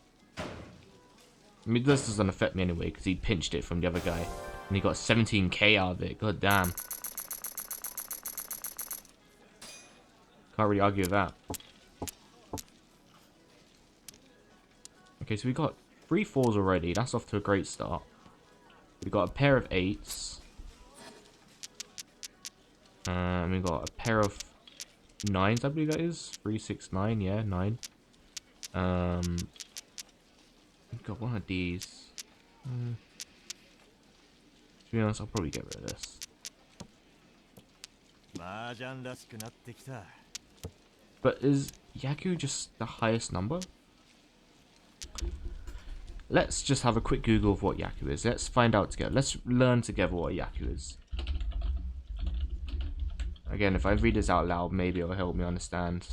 I mean, this doesn't affect me anyway, because he pinched it from the other guy. And he got 17k out of it. God damn. Can't really argue with that. Okay, so we got 3 4s already. That's off to a great start. We got a pair of 8s. We got a pair of 9s, I believe that is. 3, 6, 9. Yeah, 9. We've got one of these. To be honest, I'll probably get rid of this. But is Yaku just the highest number? Let's just have a quick Google of what Yaku is. Let's find out together. Let's learn together what Yaku is. Again, if I read this out loud, maybe it'll help me understand.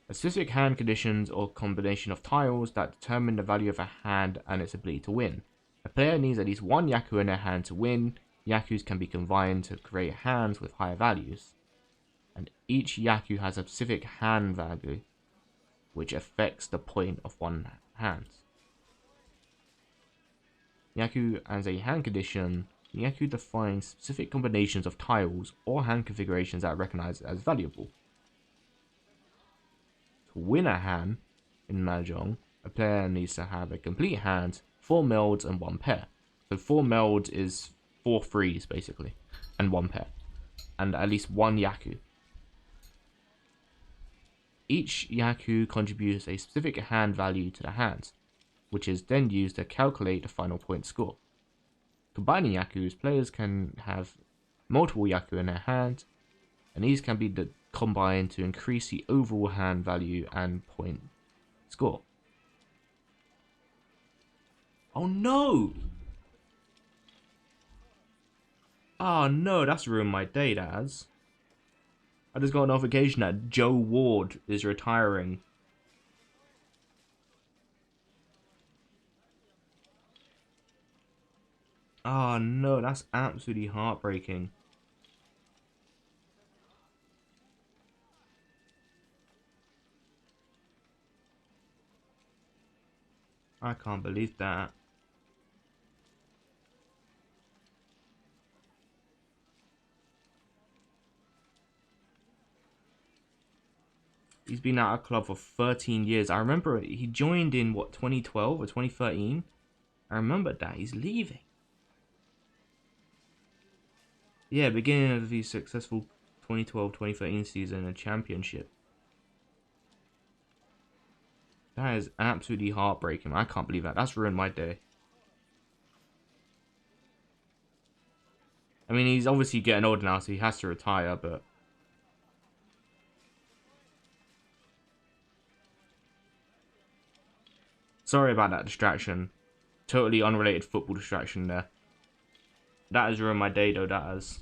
A specific hand conditions or combination of tiles that determine the value of a hand and its ability to win. A player needs at least one Yaku in their hand to win. Yakus can be combined to create hands with higher values. And each Yaku has a specific hand value, which affects the point of one hand. Yaku as a hand condition, Yaku defines specific combinations of tiles or hand configurations that are recognized as valuable. To win a hand in Mahjong, a player needs to have a complete hand, 4 melds and 1 pair. So 4 melds is 4 threes basically, and 1 pair. And at least 1 Yaku. Each Yaku contributes a specific hand value to the hand, which is then used to calculate the final point score. Combining Yakus, players can have multiple Yaku in their hand, and these can be combined to increase the overall hand value and point score. Oh no! Oh no, that's ruined my day, that has. I just got a notification that Joe Ward is retiring. Oh no, that's absolutely heartbreaking. I can't believe that. He's been out of club for 13 years. I remember he joined in, what, 2012 or 2013? I remember that. He's leaving. Yeah, beginning of the successful 2012-2013 season and championship. That is absolutely heartbreaking. I can't believe that. That's ruined my day. I mean, he's obviously getting old now, so he has to retire, but... Sorry about that distraction. Totally unrelated football distraction there. That has ruined my day, though, that has.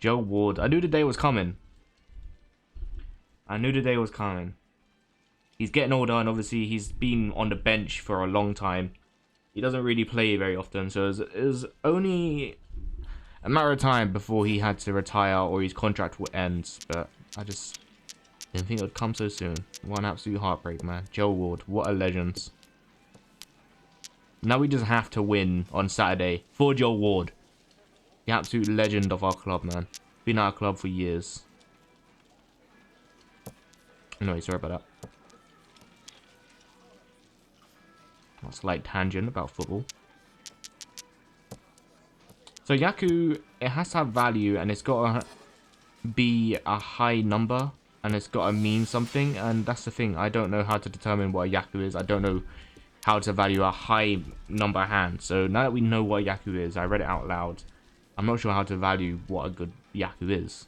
Joe Ward. I knew the day was coming. I knew the day was coming. He's getting older, and obviously he's been on the bench for a long time. He doesn't really play very often, so it was only a matter of time before he had to retire or his contract would end. But I just didn't think it would come so soon. What an absolute heartbreak, man. Joe Ward, what a legend. Now we just have to win on Saturday for Joe Ward. The absolute legend of our club, man. Been at our club for years. Anyway, sorry about that. A slight tangent about football. So Yaku, it has to have value, and it's got to be a high number, and it's got to mean something, and that's the thing. I don't know how to determine what a Yaku is. I don't know how to value a high number hand. So now that we know what a Yaku is, I read it out loud. I'm not sure how to value what a good Yaku is.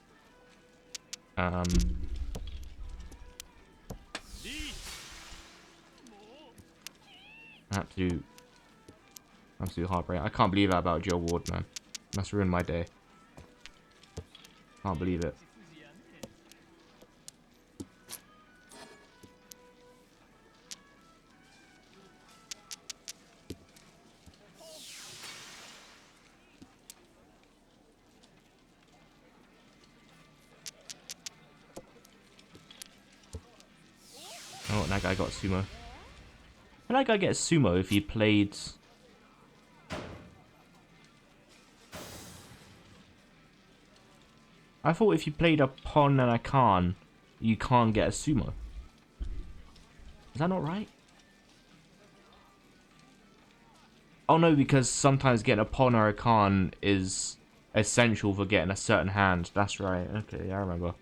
Absolute heartbreak. I can't believe that about Joe Ward, man. That's ruined my day. Can't believe it. Oh, that guy got sumo. Can that guy get sumo if he played... I thought if you played a pawn and a Khan, you can't get a sumo. Is that not right? Oh no, because sometimes getting a pawn or a Khan is essential for getting a certain hand. That's right. Okay, yeah, I remember.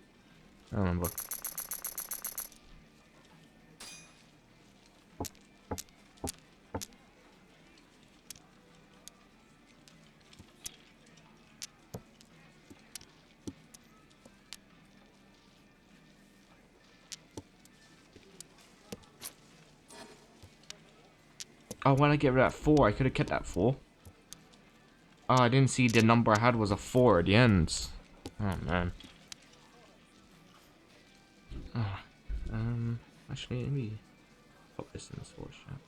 Oh, why did I get rid of that 4? I could have kept that 4. Oh, I didn't see the number I had was a 4 at the end. Oh, man. Oh, actually, let me pop this in the sports chat.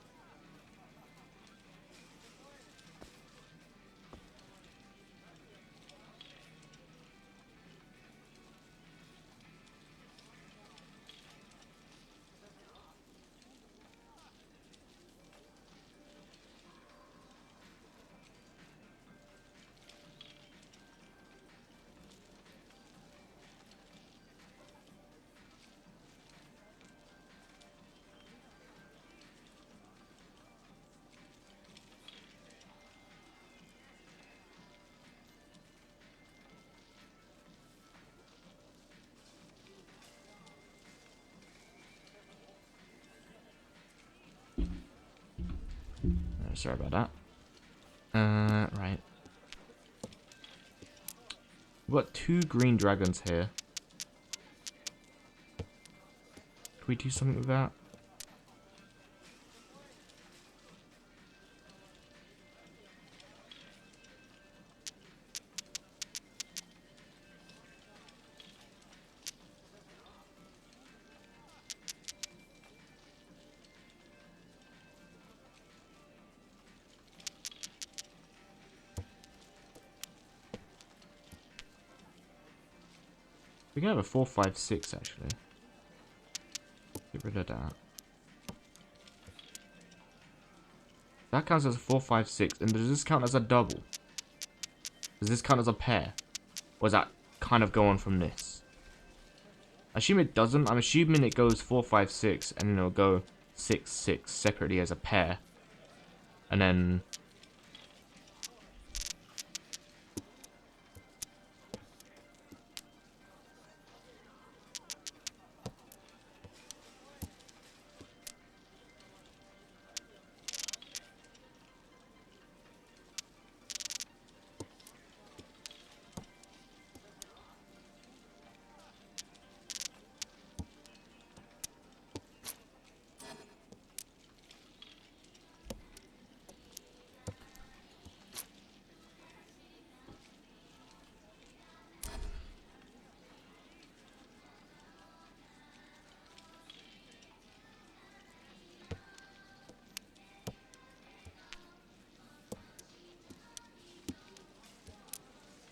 Sorry about that. Right. We've got 2 green dragons here. Can we do something with that? We can have a 4-5-6 actually. Get rid of that. That counts as a 4-5-6. And does this count as a double? Does this count as a pair? Or does that kind of go on from this? I assume it doesn't. I'm assuming it goes 4-5-6 and then it'll go 6-6 separately as a pair. And then...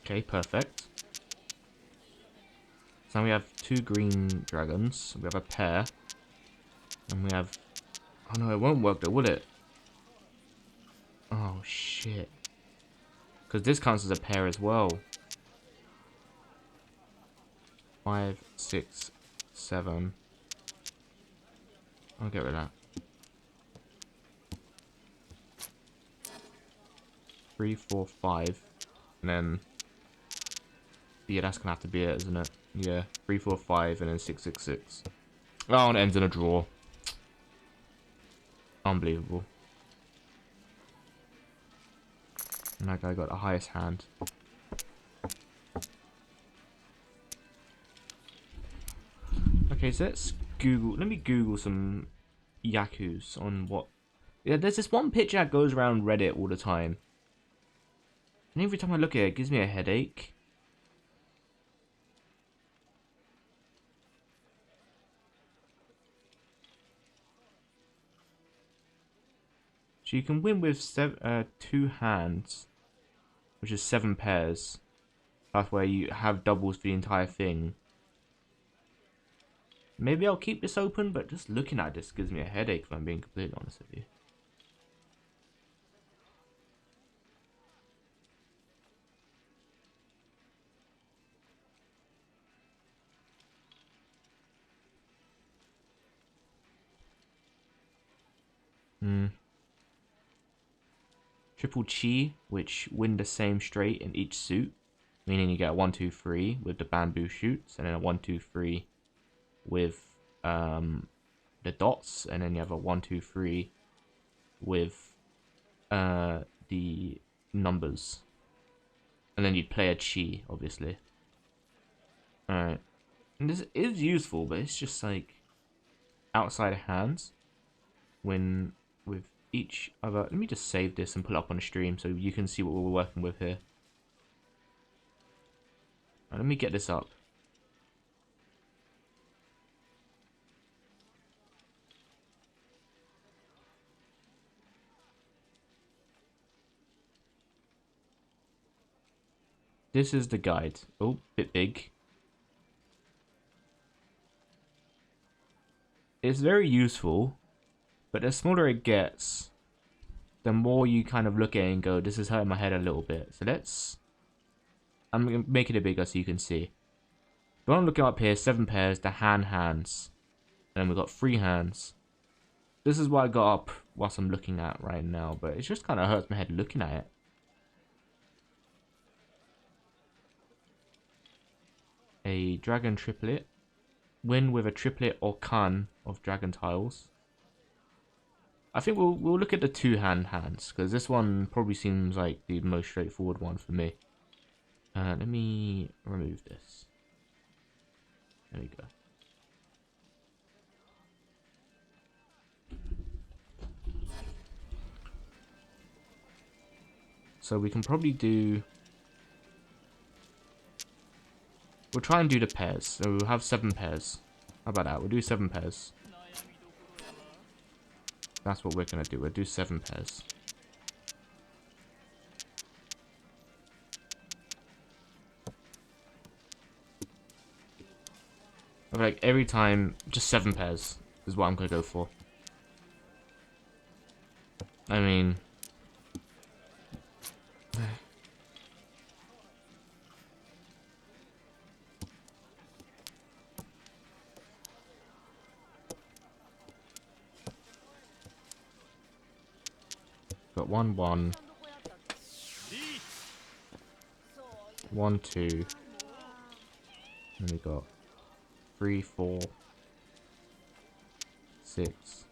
Okay, perfect. So now we have 2 green dragons. We have a pair. And we have... Oh no, it won't work though, will it? Oh, shit. Because this counts as a pair as well. 5, 6, 7. I'll get rid of that. 3, 4, 5. And then... Yeah, that's gonna have to be it, isn't it? Yeah. 3, 4, 5, and then 6, 6, 6. Oh, and it ends in a draw. Unbelievable. And that guy got the highest hand. Okay, so let's Google. Let me Google some Yakus on what. Yeah, there's this one picture that goes around Reddit all the time. And every time I look at it, it gives me a headache. So you can win with 2 hands, which is 7 pairs. That's where you have doubles for the entire thing. Maybe I'll keep this open, but just looking at this gives me a headache if I'm being completely honest with you. Triple chi, which win the same straight in each suit, meaning you get a 1, 2, 3 with the bamboo shoots, and then a 1, 2, 3 with the dots, and then you have a 1, 2, 3 with the numbers, and then you'd play a chi, obviously. Alright, and this is useful, but it's just like outside of hands when with each other. Let me just save this and put it up on the stream so you can see what we're working with here. Right, let me get this up. This is the guide. Oh, bit big. It's very useful, but the smaller it gets, the more you kind of look at it and go, this is hurting my head a little bit. So I'm going to make it bigger so you can see. The one I'm looking up here, 7 pairs, the hands. And then we've got 3 hands. This is what I got up whilst I'm looking at right now, but it just kind of hurts my head looking at it. A dragon triplet. Win with a triplet or kun of dragon tiles. I think we'll look at the 2 hands, because this one probably seems like the most straightforward one for me. Let me remove this. There we go. So we can probably do... We'll try and do the pairs. So we'll have 7 pairs. How about that? We'll do 7 pairs. That's what we're going to do. We'll do 7 pairs. Like every time, just 7 pairs is what I'm going to go for. I mean... Got 1, 1. 1, 2. And we got 3, 4. 6.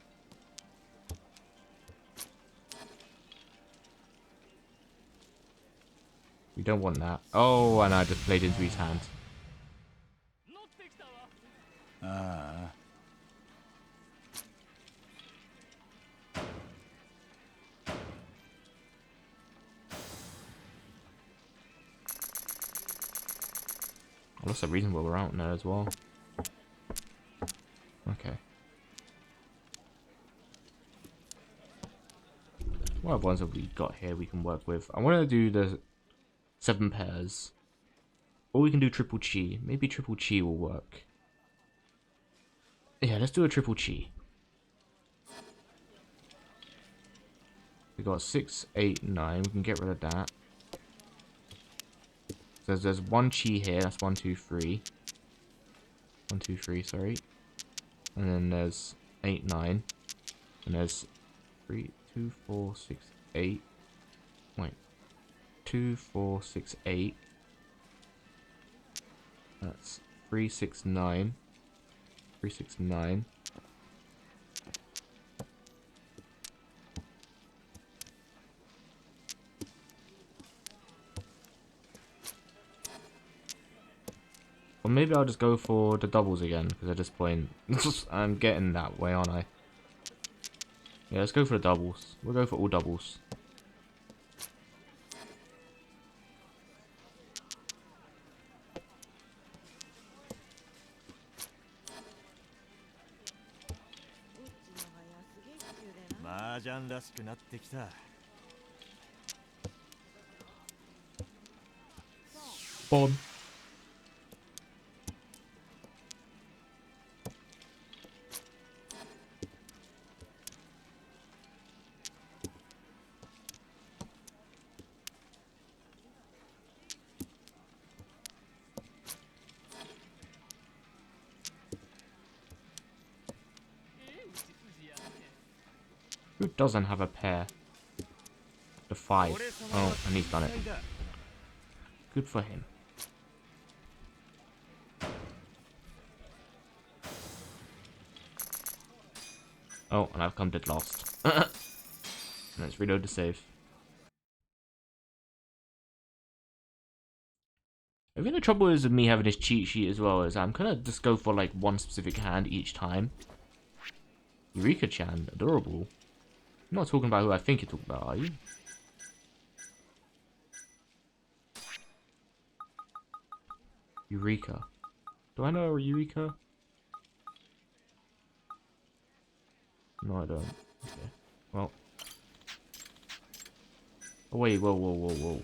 We don't want that. Oh, and I just played into his hand. That's a reasonable amount now as well. Okay. What ones have we got here we can work with? I want to do the 7 pairs. Or we can do triple chi. Maybe triple chi will work. Yeah, let's do a triple chi. We got 6, 8, 9. We can get rid of that. So there's one chi here. That's 1, 2, 3. 1, 2, 3, sorry. And then there's 8, 9. And there's 3, 2, 4, 6, 8. Wait. 2, 4, 6, 8. That's 3, 6, 9. 3, 6, 9. Or maybe I'll just go for the doubles again, because at this point, I'm getting that way, aren't I? Yeah, let's go for the doubles. We'll go for all doubles. Mahjong らしくなってきた。Bob. Who doesn't have a pair? The 5. Oh, and he's done it. Good for him. Oh, and I've come dead last. Let's reload the save. I think the trouble is with me having this cheat sheet as well is I'm gonna just go for like one specific hand each time. Eureka-chan, adorable. You're not talking about who I think you're talking about, are you? Eureka. Do I know a Eureka? No, I don't. Okay. Well. Oh, wait, whoa, whoa, whoa, whoa.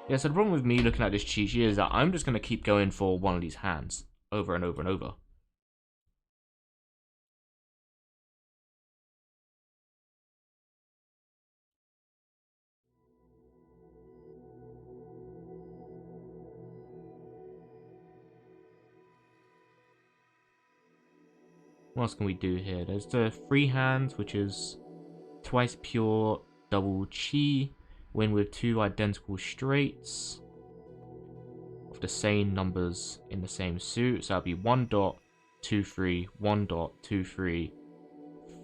Yeah, so the problem with me looking at this cheat sheet is that I'm just going to keep going for one of these hands over and over and over. What else can we do here? There's the free hands, which is twice pure, double chi, win with 2 identical straights of the same numbers in the same suit. So that'll be 1 dot, 2, 3, 1 dot, 2, 3,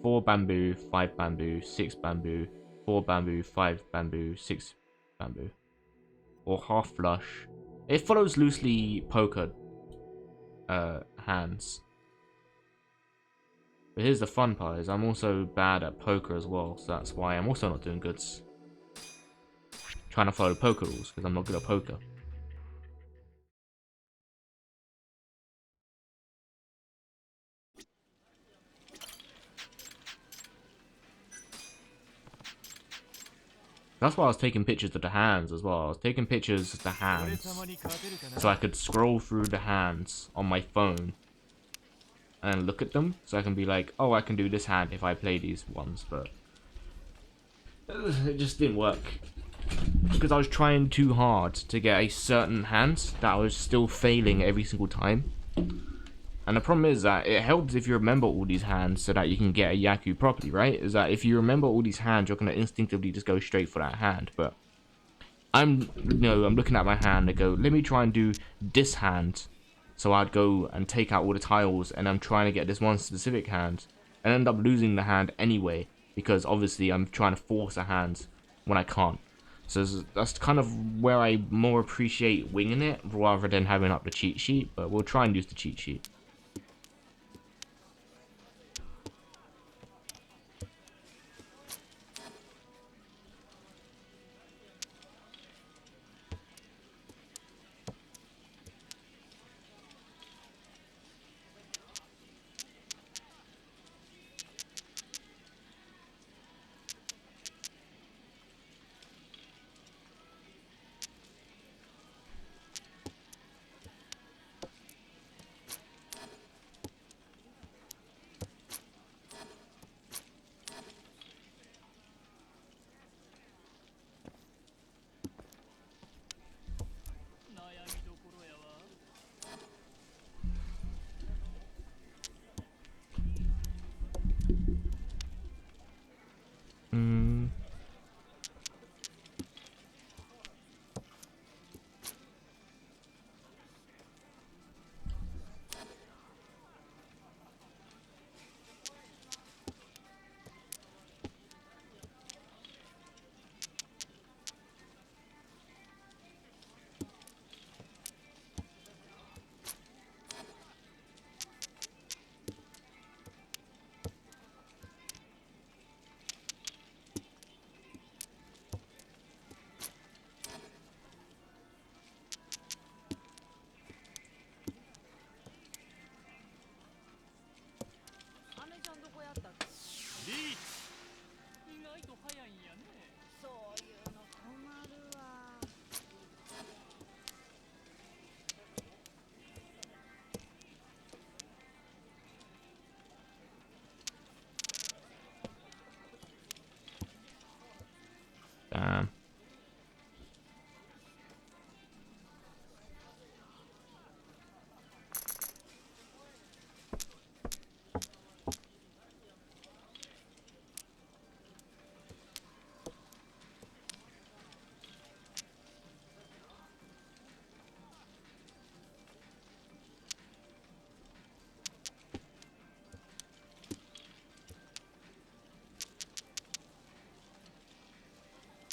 4 bamboo, 5 bamboo, 6 bamboo, 4 bamboo, 5 bamboo, 6 bamboo. Or half flush. It follows loosely poker hands. But here's the fun part, is I'm also bad at poker as well, so that's why I'm also not doing goods. Trying to follow poker rules, because I'm not good at poker. That's why I was taking pictures of the hands as well. I was taking pictures of the hands, so I could scroll through the hands on my phone and look at them, so I can be like, oh, I can do this hand if I play these ones, but it just didn't work. Because I was trying too hard to get a certain hand that I was still failing every single time. And the problem is that it helps if you remember all these hands so that you can get a Yaku properly, right? Is that if you remember all these hands, you're going to instinctively just go straight for that hand. But I'm looking at my hand and go, let me try and do this hand. So I'd go and take out all the tiles and I'm trying to get this one specific hand and end up losing the hand anyway, because obviously I'm trying to force a hand when I can't. So that's kind of where I more appreciate winging it rather than having up the cheat sheet, but we'll try and use the cheat sheet.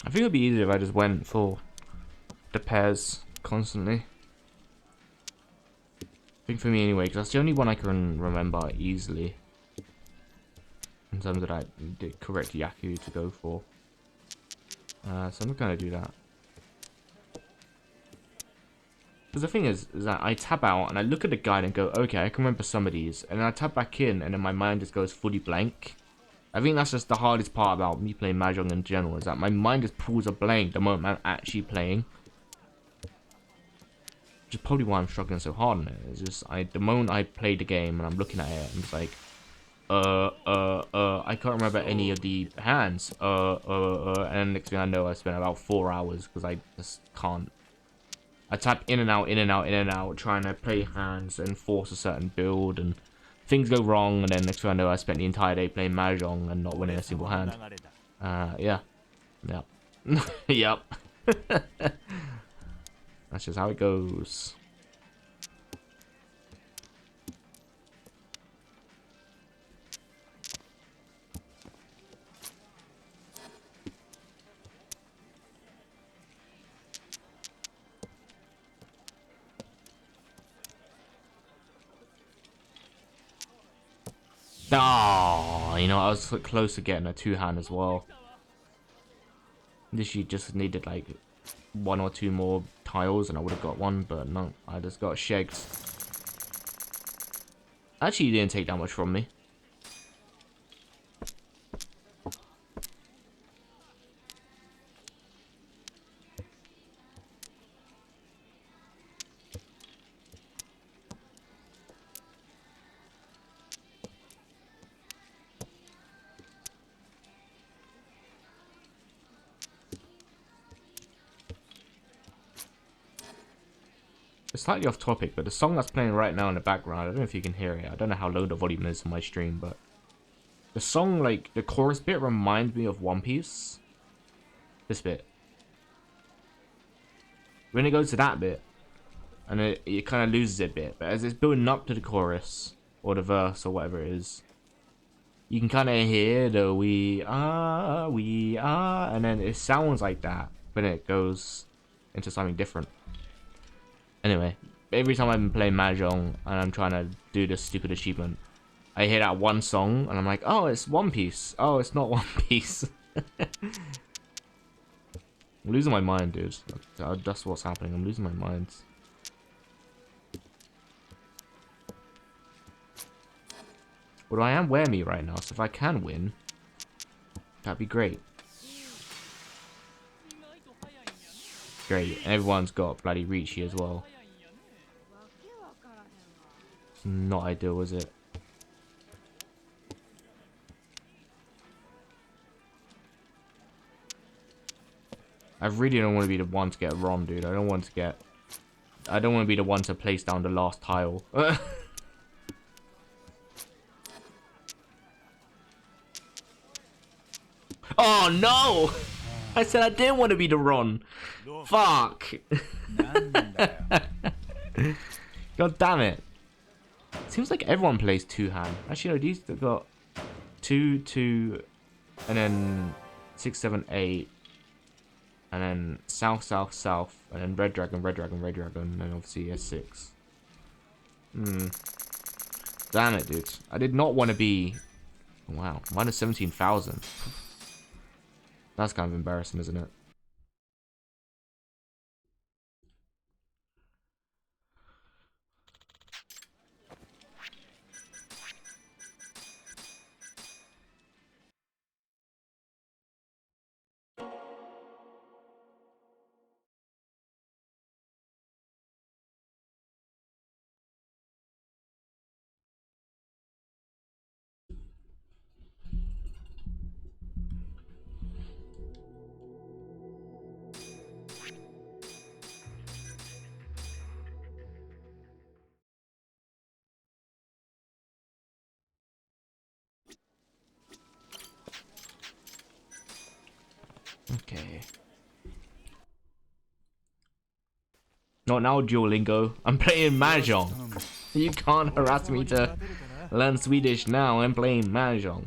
I think it would be easier if I just went for the pairs constantly. I think for me anyway, because that's the only one I can remember easily. In terms of that, the correct Yaku to go for. So I'm not going to do that. Because the thing is that I tap out and I look at the guide and go, okay, I can remember some of these. And then I tap back in and then my mind just goes fully blank. I think that's just the hardest part about me playing Mahjong in general, is that my mind just pulls a blank the moment I'm actually playing. Which is probably why I'm struggling so hard on it. It's just, the moment I play the game and I'm looking at it, I'm just like, I can't remember any of the hands. And next thing I know, I spent about 4 hours because I just can't. I tap in and out, in and out, in and out, trying to play hands and force a certain build, and things go wrong, and then next thing I know, I spent the entire day playing Mahjong and not winning a single hand. Yeah. Yep. Yep. That's just how it goes. Oh, you know, I was close to getting a two-hand as well. Literally just needed like 1 or 2 more tiles and I would have got one, but no, I just got shagged. Actually, he didn't take that much from me. It's slightly off topic, but the song that's playing right now in the background, I don't know if you can hear it. I don't know how low the volume is on my stream, but the song, like, the chorus bit reminds me of One Piece. This bit. When it goes to that bit, and it kind of loses it a bit, but as it's building up to the chorus, or the verse, or whatever it is, you can kind of hear the we are, and then it sounds like that, but then it goes into something different. Anyway, every time I've been playing Mahjong and I'm trying to do this stupid achievement, I hear that one song and I'm like, oh, it's One Piece. Oh, it's not One Piece. I'm losing my mind, dude. That's what's happening. I'm losing my mind. Although I am wear me right now, so if I can win, that'd be great. Great, and everyone's got bloody Reachy as well. It's not ideal, is it? I really don't want to be the one to get Ron, dude. I don't want to be the one to place down the last tile. Oh no! I said I didn't want to be the Ron. Fuck. God damn it. Seems like everyone plays two-hand. Actually, no, these have got 2, 2, and then 6, 7, 8, and then south, south, south, and then red dragon, red dragon, red dragon, and then obviously S6. Damn it, dude. I did not want to be... Wow, minus 17,000. That's kind of embarrassing, isn't it? Okay. Not now, Duolingo. I'm playing Mahjong. You can't harass me to learn Swedish now. I'm playing Mahjong.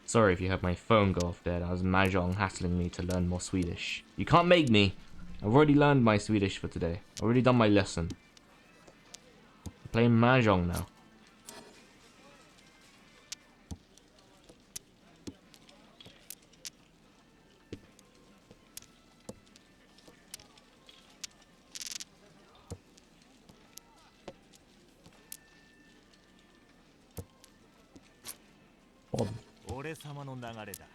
Sorry if you heard my phone go off there. That was Mahjong hassling me to learn more Swedish. You can't make me. I've already learned my Swedish for today. I've already done my lesson. I'm playing Mahjong now. Oh. 俺様の流れだ。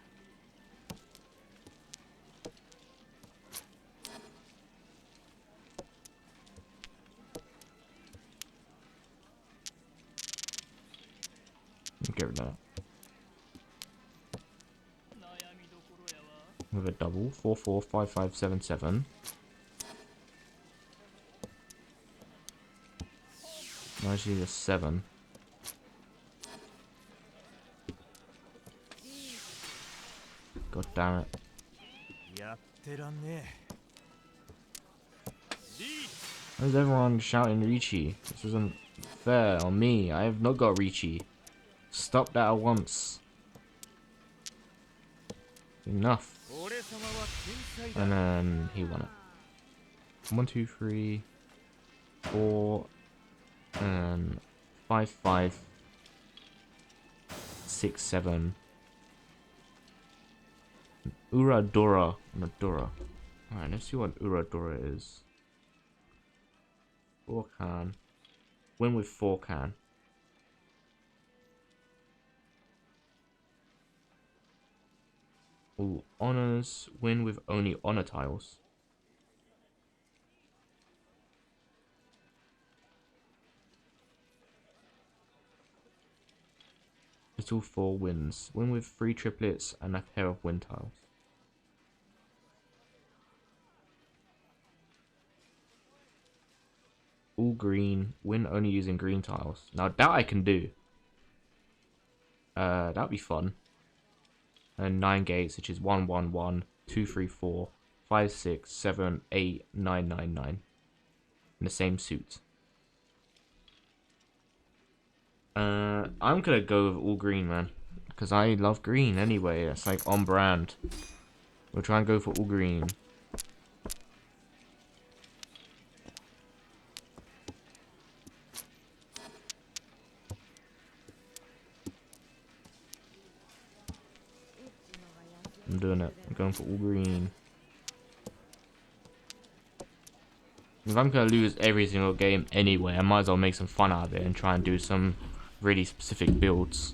Get rid of that. With a double. 4 4 5 5 7 7. Actually, a 7. God damn it. やってらんねえ。 Why is everyone shouting Ricci? This isn't fair on me. I have not got Ricci. Stop that at once. Enough. And then he won it. 1 2 3 4 and 5 5 6 7. Uradora. Uradora. Alright, let's see what Uradora is. 4 can. Win with 4 can. Ooh, honors. Win with only honor tiles. Little 4 wins. Win with 3 triplets and a pair of win tiles. All green. Win only using green tiles. Now that I can do. That'd be fun. And 9 gates, which is 1 1 1 2 3 4 5 6 7 8 9 9 9. In the same suit. I'm gonna go with all green, man, because I love green anyway. It's like on brand. We'll try and go for all green. I'm doing it. I'm going for all green. If I'm gonna lose every single game anyway, I might as well make some fun out of it and try and do some really specific builds.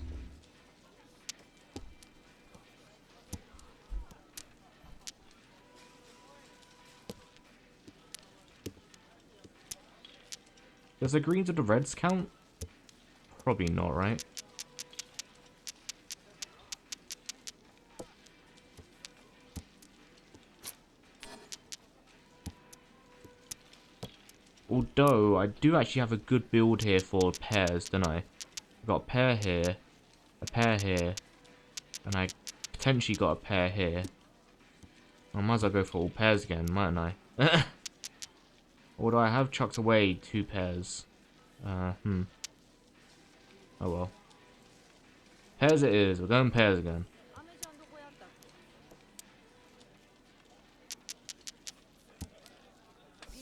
Does the greens or the reds count? Probably not, right? Although, I do actually have a good build here for pairs, don't I? I've got a pair here, and I potentially got a pair here. I might as well go for all pairs again, mightn't I? Although I have chucked away 2 pairs. Oh well. Pairs it is, we're going pairs again.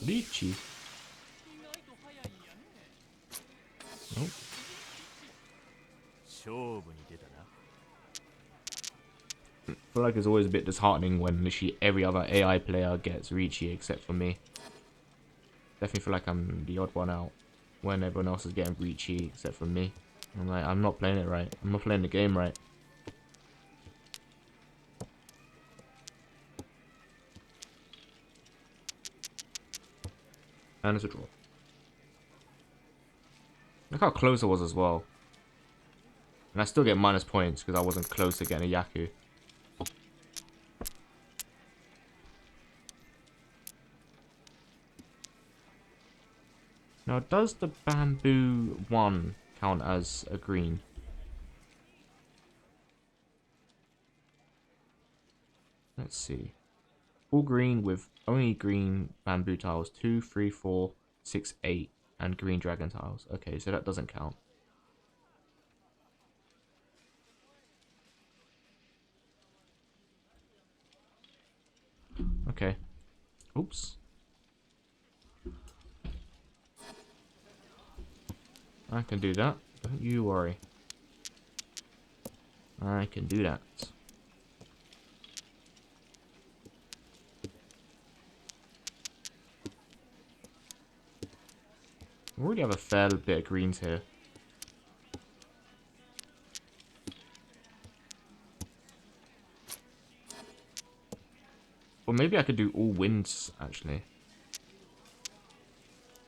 Lychee. Nope. I feel like it's always a bit disheartening when literally every other AI player gets Ricci except for me. Definitely feel like I'm the odd one out when everyone else is getting Ricci except for me. I'm like, I'm not playing it right. I'm not playing the game right. And it's a draw. Look how close I was as well. And I still get minus points because I wasn't close to getting a Yaku. Now, does the bamboo 1 count as a green? Let's see. All green with only green bamboo tiles. 2, 3, 4, 6, 8. And green dragon tiles. Okay, so that doesn't count. Okay. Oops. I can do that. Don't you worry. I can do that. We already have a fair bit of greens here. Or maybe I could do all winds, actually.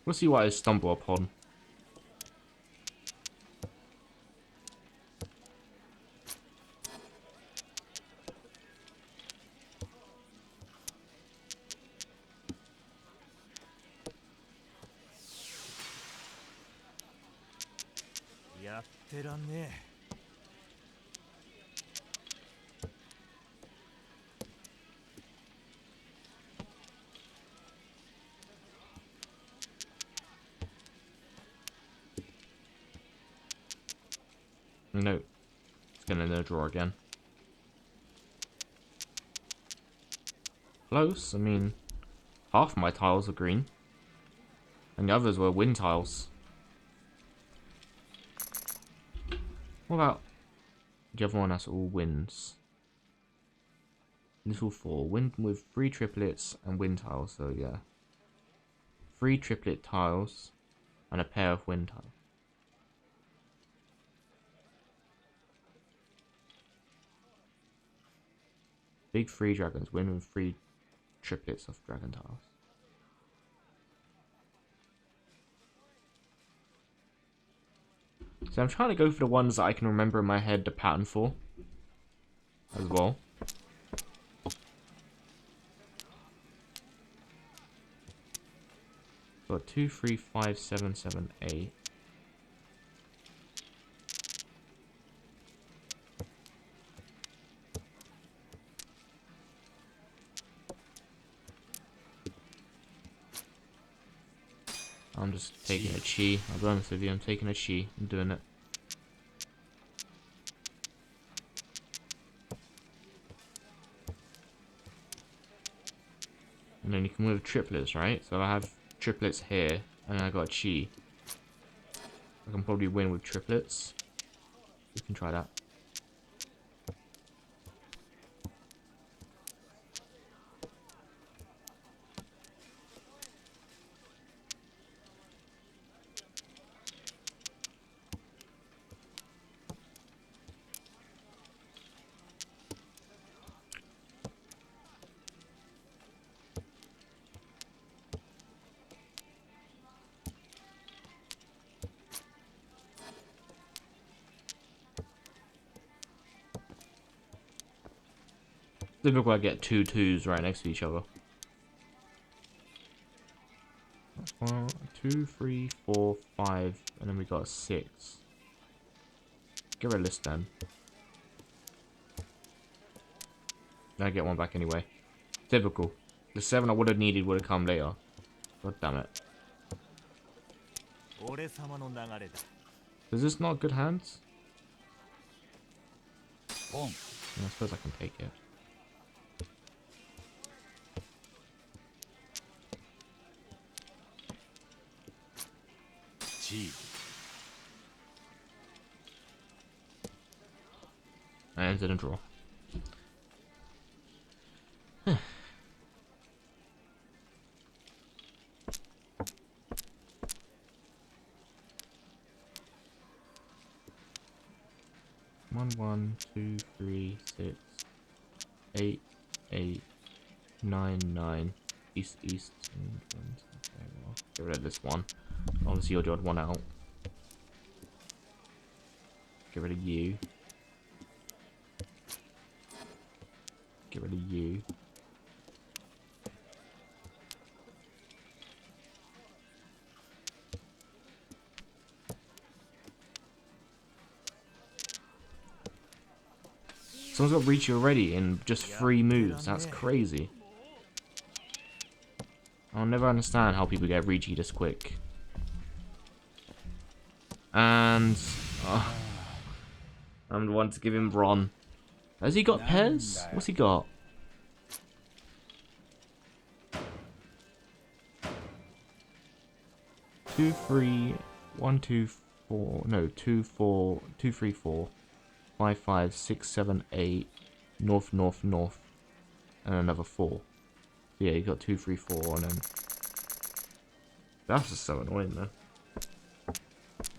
We'll see what I stumble upon. No. It's gonna no draw again. Close. I mean, half my tiles are green. And the others were wind tiles. What about the other one that's all winds? This is all 4. Wind with 3 triplets and wind tiles, so yeah. 3 triplet tiles and a pair of wind tiles. Big 3 dragons, wind with 3 triplets of dragon tiles. So I'm trying to go for the ones that I can remember in my head the pattern for as well. Got 2, 3, 5, 7, 7, 8. I'm just taking a chi. I'll be honest with you, I'm taking a chi. I'm doing it. And then you can move triplets, right? So I have triplets here, and I got a chi. I can probably win with triplets. We can try that. Typical I get 2 2s right next to each other. 1, 2, 3, 4, 5, and then we got a 6. Get rid of this then. I get one back anyway. Typical. The 7 I would have needed would have come later. God damn it. Is this not good hands? Yeah, I suppose I can take it. And it's in a draw. One, 2, 3, 6, 8, 8, 9, 9. East, east. Okay, well, get rid of this one. Obviously, you're the odd one out. Get rid of you. Get rid of you. Someone's got reach you already in just 3 moves. That's crazy. I'll never understand how people get Reiki this quick. And I'm the one to give him Bron. Has he got Pez? What's he got? 2, 3, 1, 2, 4. No, 2, 4, 2, 3, 4, 5, 5, 6, 7, 8. North, north, north, and another 4. So yeah, you got 2, 3, 4, and then that's just so annoying, though.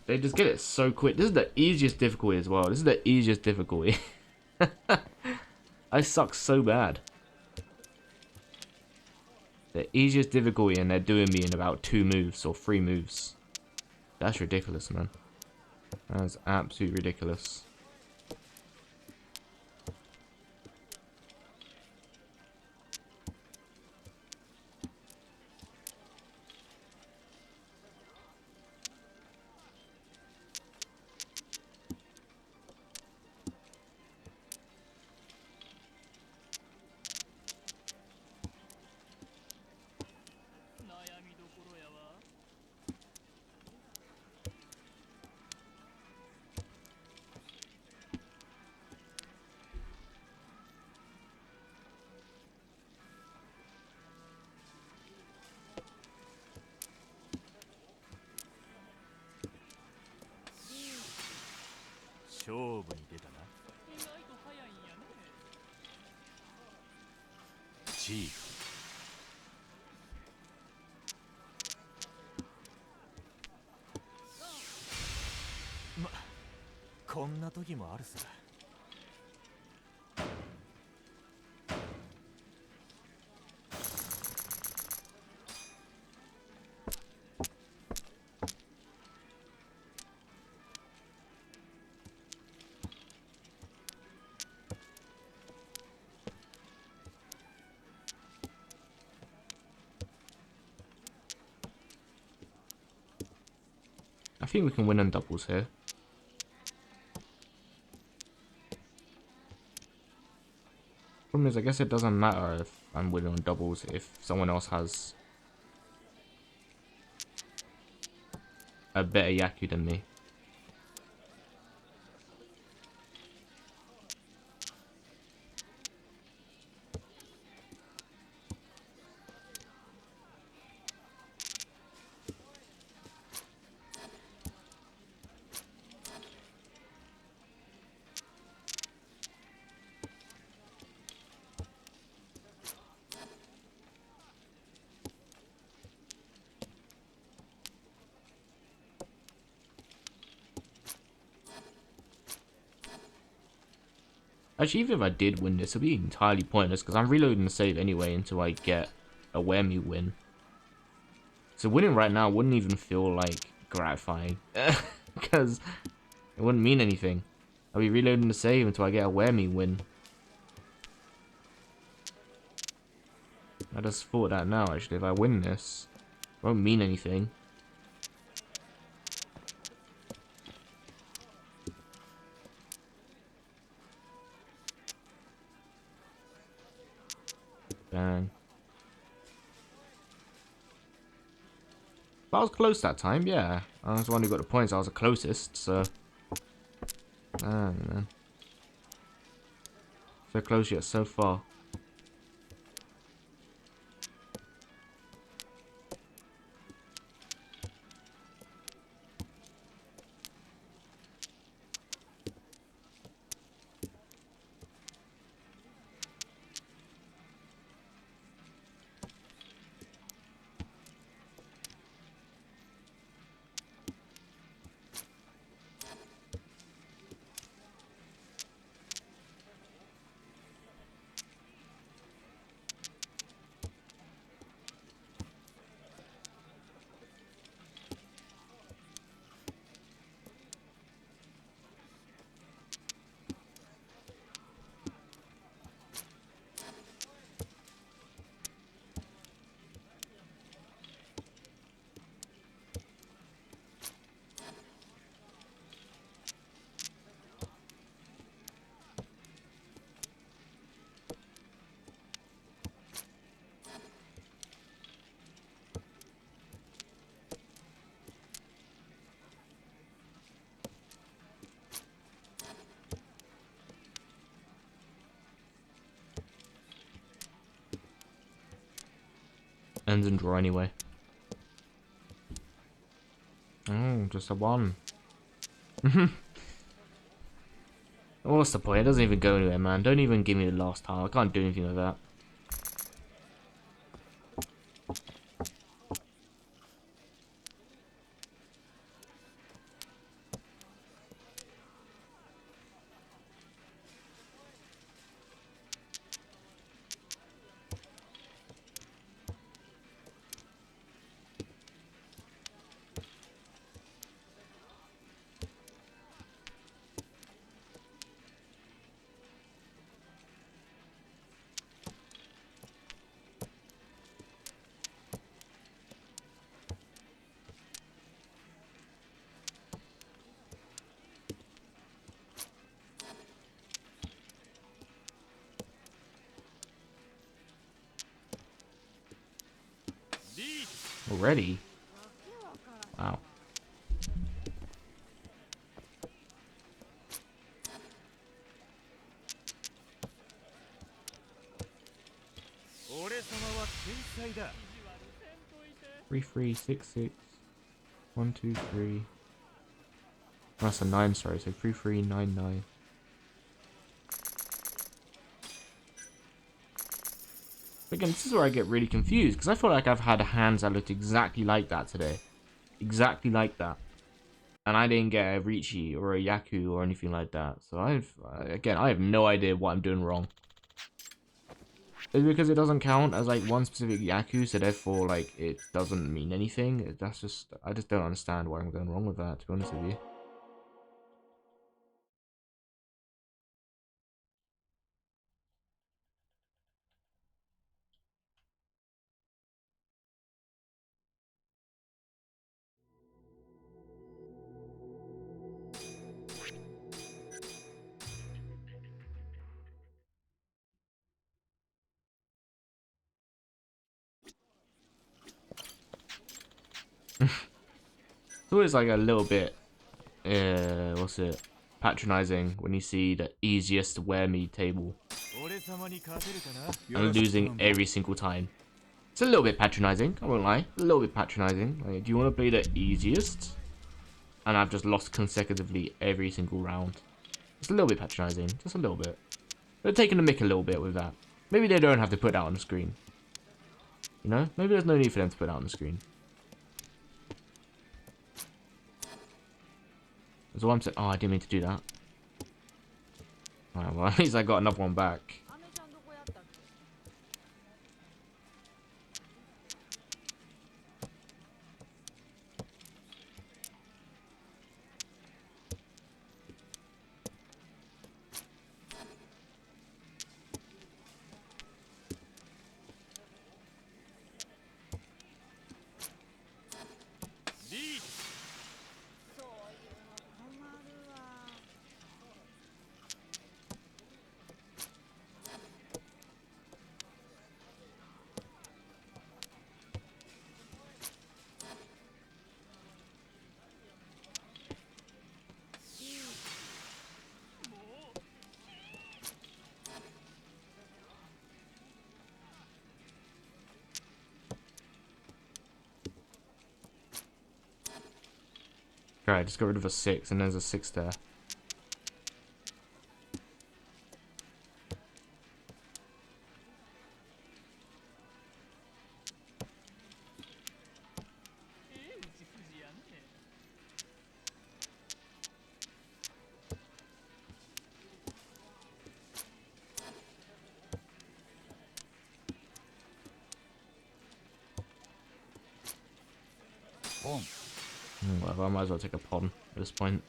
They just get it so quick. This is the easiest difficulty as well. This is the easiest difficulty. I suck so bad. The easiest difficulty, and they're doing me in about 2 moves or 3 moves. That's ridiculous, man. That's absolutely ridiculous.こんな時もあるさ。I think we can win on doubles here. Problem is, I guess it doesn't matter if I'm winning on doubles if someone else has a better Yaku than me. Actually, even if I did win this, it'd be entirely pointless because I'm reloading the save anyway until I get a where me win. So winning right now wouldn't even feel like gratifying because it wouldn't mean anything. I'll be reloading the save until I get a where me win. I just thought that now, actually, if I win this, it won't mean anything. Bang. But I was close that time, yeah. I was the one who got the points, I was the closest, so... man. So close yet so far. Ends and draw anyway. Just a 1. What's the point? It doesn't even go anywhere, man. Don't even give me the last tile. I can't do anything with that. Already? Wow. Three, 6, 1, 2, 3. That's a 9, sorry. So 3, 3, 9, 9. Again, this is where I get really confused because I feel like I've had hands that looked exactly like that today, exactly like that, and I didn't get a Ricci or a Yaku or anything like that. So I have no idea what I'm doing wrong. Is it because it doesn't count as like one specific Yaku, so therefore like it doesn't mean anything? I just don't understand why I'm going wrong with that, to be honest with you. It's always like a little bit, what's it, patronizing when you see the easiest wear me table and losing every single time. It's a little bit patronizing, I won't lie. A little bit patronizing. Like, do you want to play the easiest? And I've just lost consecutively every single round. It's a little bit patronizing, just a little bit. They're taking the mick a little bit with that. Maybe they don't have to put that on the screen. You know? Maybe there's no need for them to put that on the screen. That's all I'm saying. Oh, I didn't mean to do that. Alright, well, at least I got another one back. Alright, just got rid of a 6, and there's a 6 there. Whatever, I might as well take a pawn at this point.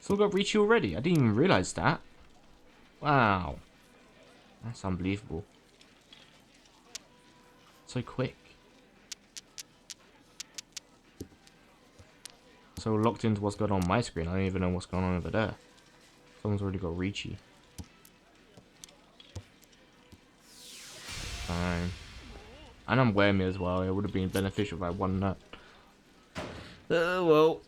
Still got Richi already. I didn't even realize that. Wow. That's unbelievable. So quick. So locked into what's going on my screen, I don't even know what's going on over there. Someone's already got Richi. Fine. And I'm wearing me as well. It would have been beneficial if I won that. Well.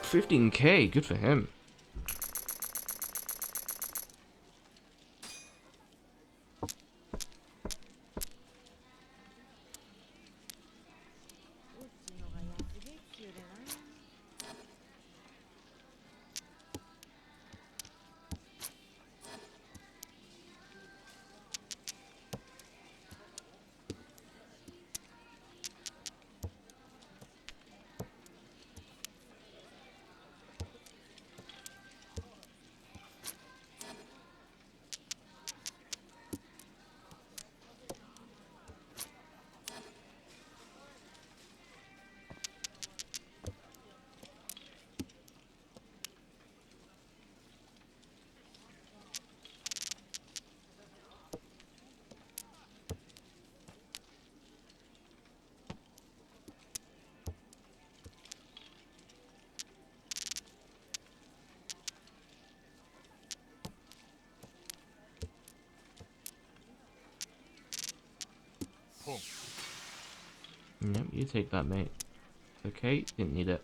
15k, good for him. Yep, you take that, mate. Okay, didn't need it.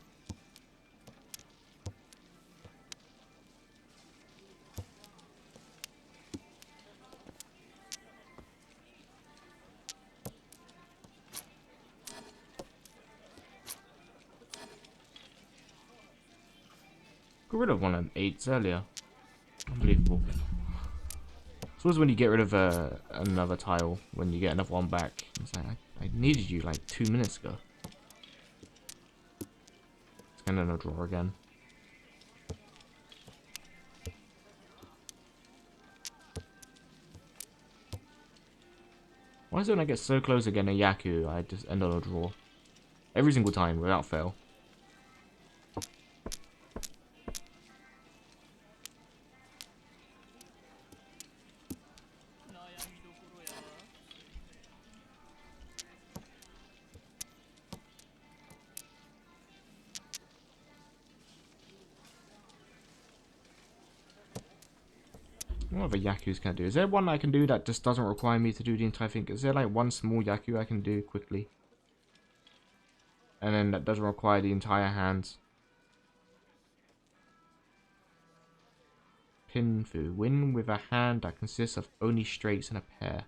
Got rid of one of them 8s earlier. Unbelievable. So it's when you get rid of another tile, when you get another one back. It's like, I needed you like 2 minutes ago. It's kind of no draw again. Why is it when I get so close again a Yaku, I just end on a draw? Every single time, without fail. What other Yakus can I do? Is there one I can do that just doesn't require me to do the entire thing? Is there like one small Yaku I can do quickly? And then that doesn't require the entire hand. Pinfu. Win with a hand that consists of only straights and a pair.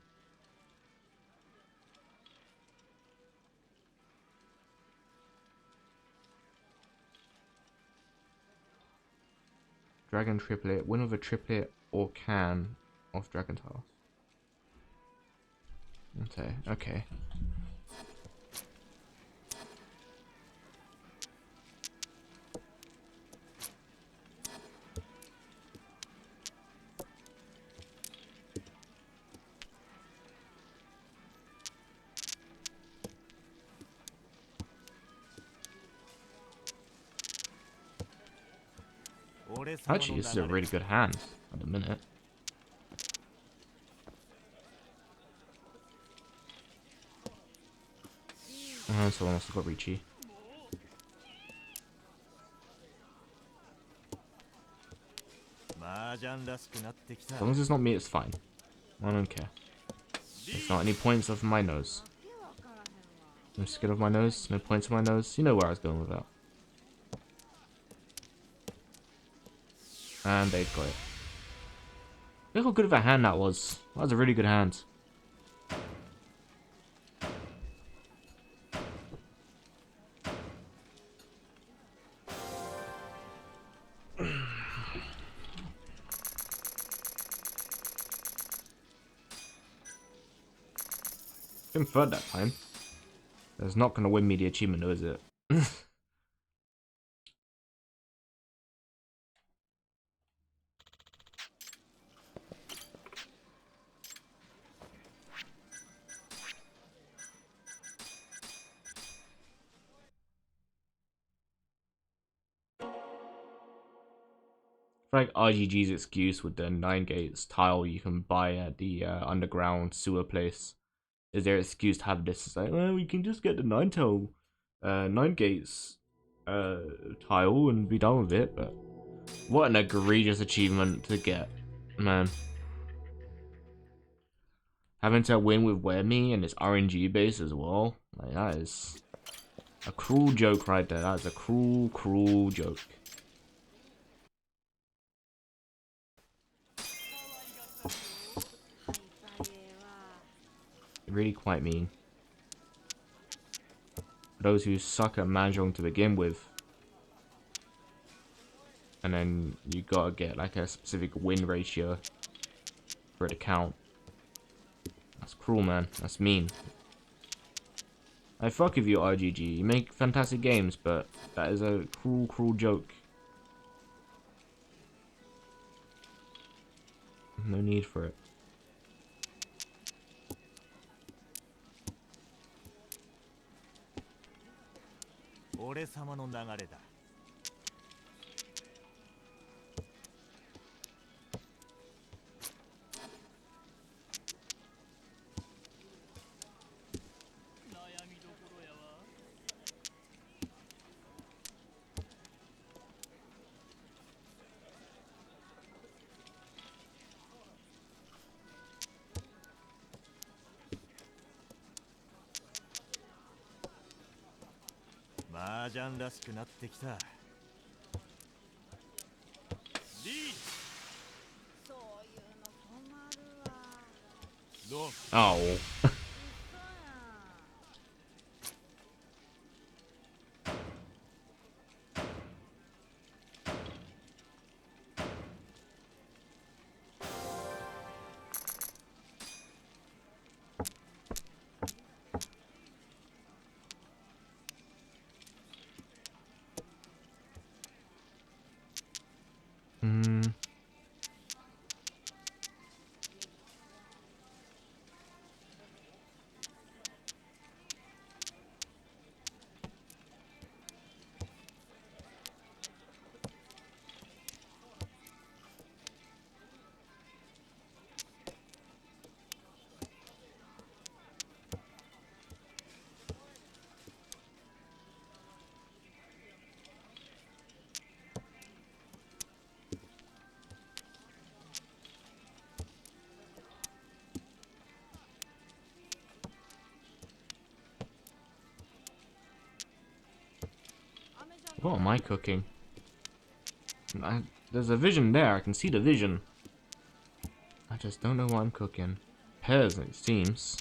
Dragon triplet. Win with a triplet or can of dragon tiles. Okay, okay. Actually, this is a really good hand at the minute. Someone else has got Richi. As long as it's not me, it's fine. I don't care. It's not any points of my nose. No skin of my nose, no points of my nose. You know where I was going with that. And they've got it. Look how good of a hand that was. That was a really good hand. Didn't third that time. That's not going to win me the achievement though, is it? like RGG's excuse with the 9 gates tile you can buy at the underground sewer place. Is their excuse to have this? It's like, well, we can just get the 9 gates tile and be done with it. But what an egregious achievement to get, man. Having to win with Webme and its RNG base as well. Like, that is a cruel joke right there. That is a cruel, cruel joke. Really quite mean. For those who suck at Mahjong to begin with. And then you gotta get like a specific win ratio for it to count. That's cruel, man. That's mean. I fuck with you, RGG. You make fantastic games, but that is a cruel, cruel joke. No need for it. 俺様の流れだ。悩みどころやわ。麻雀らしくなってきた。リーそういうの困るわ。ロン Oh. What am I cooking? There's a vision there. I can see the vision. I just don't know what I'm cooking. Pears, it seems.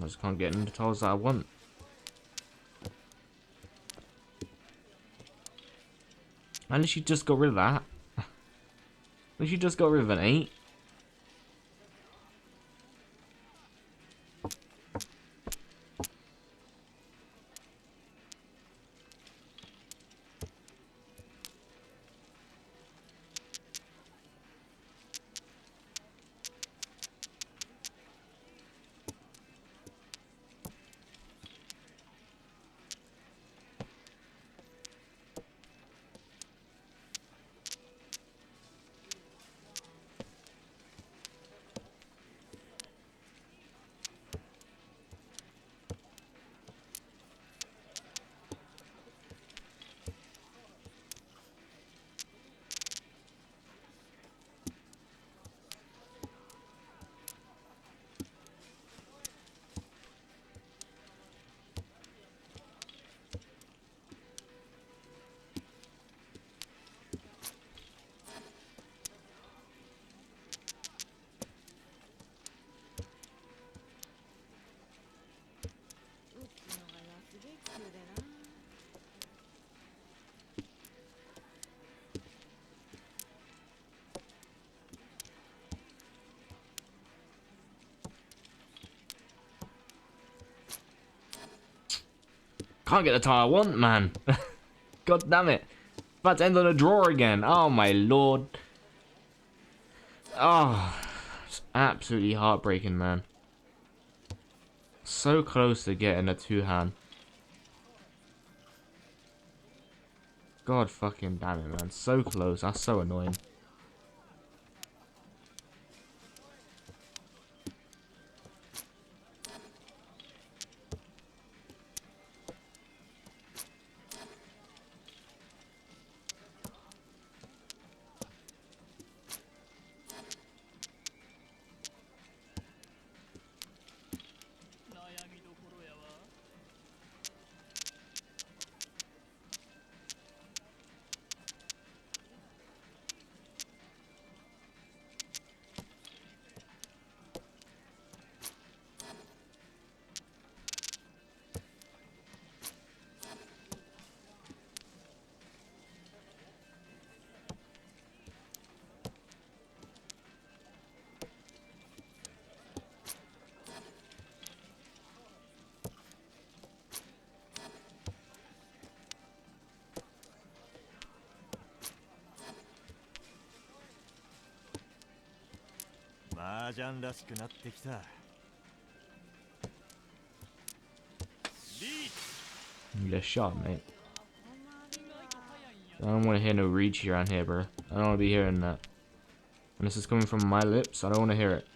I just can't get into the tiles that I want. At least you just got rid of that. At least you just got rid of an 8. Can't get the tile I want, man. God damn it. About to end on a draw again. Oh my lord. Oh, it's absolutely heartbreaking, man. So close to getting a two-hand. God fucking damn it, man. So close. That's so annoying. Mahjong らしくなってきた。You get shot, mate. I don't want to hear no reach around here, bro. I don't want to be hearing that. And this is coming from my lips. I don't want to hear it.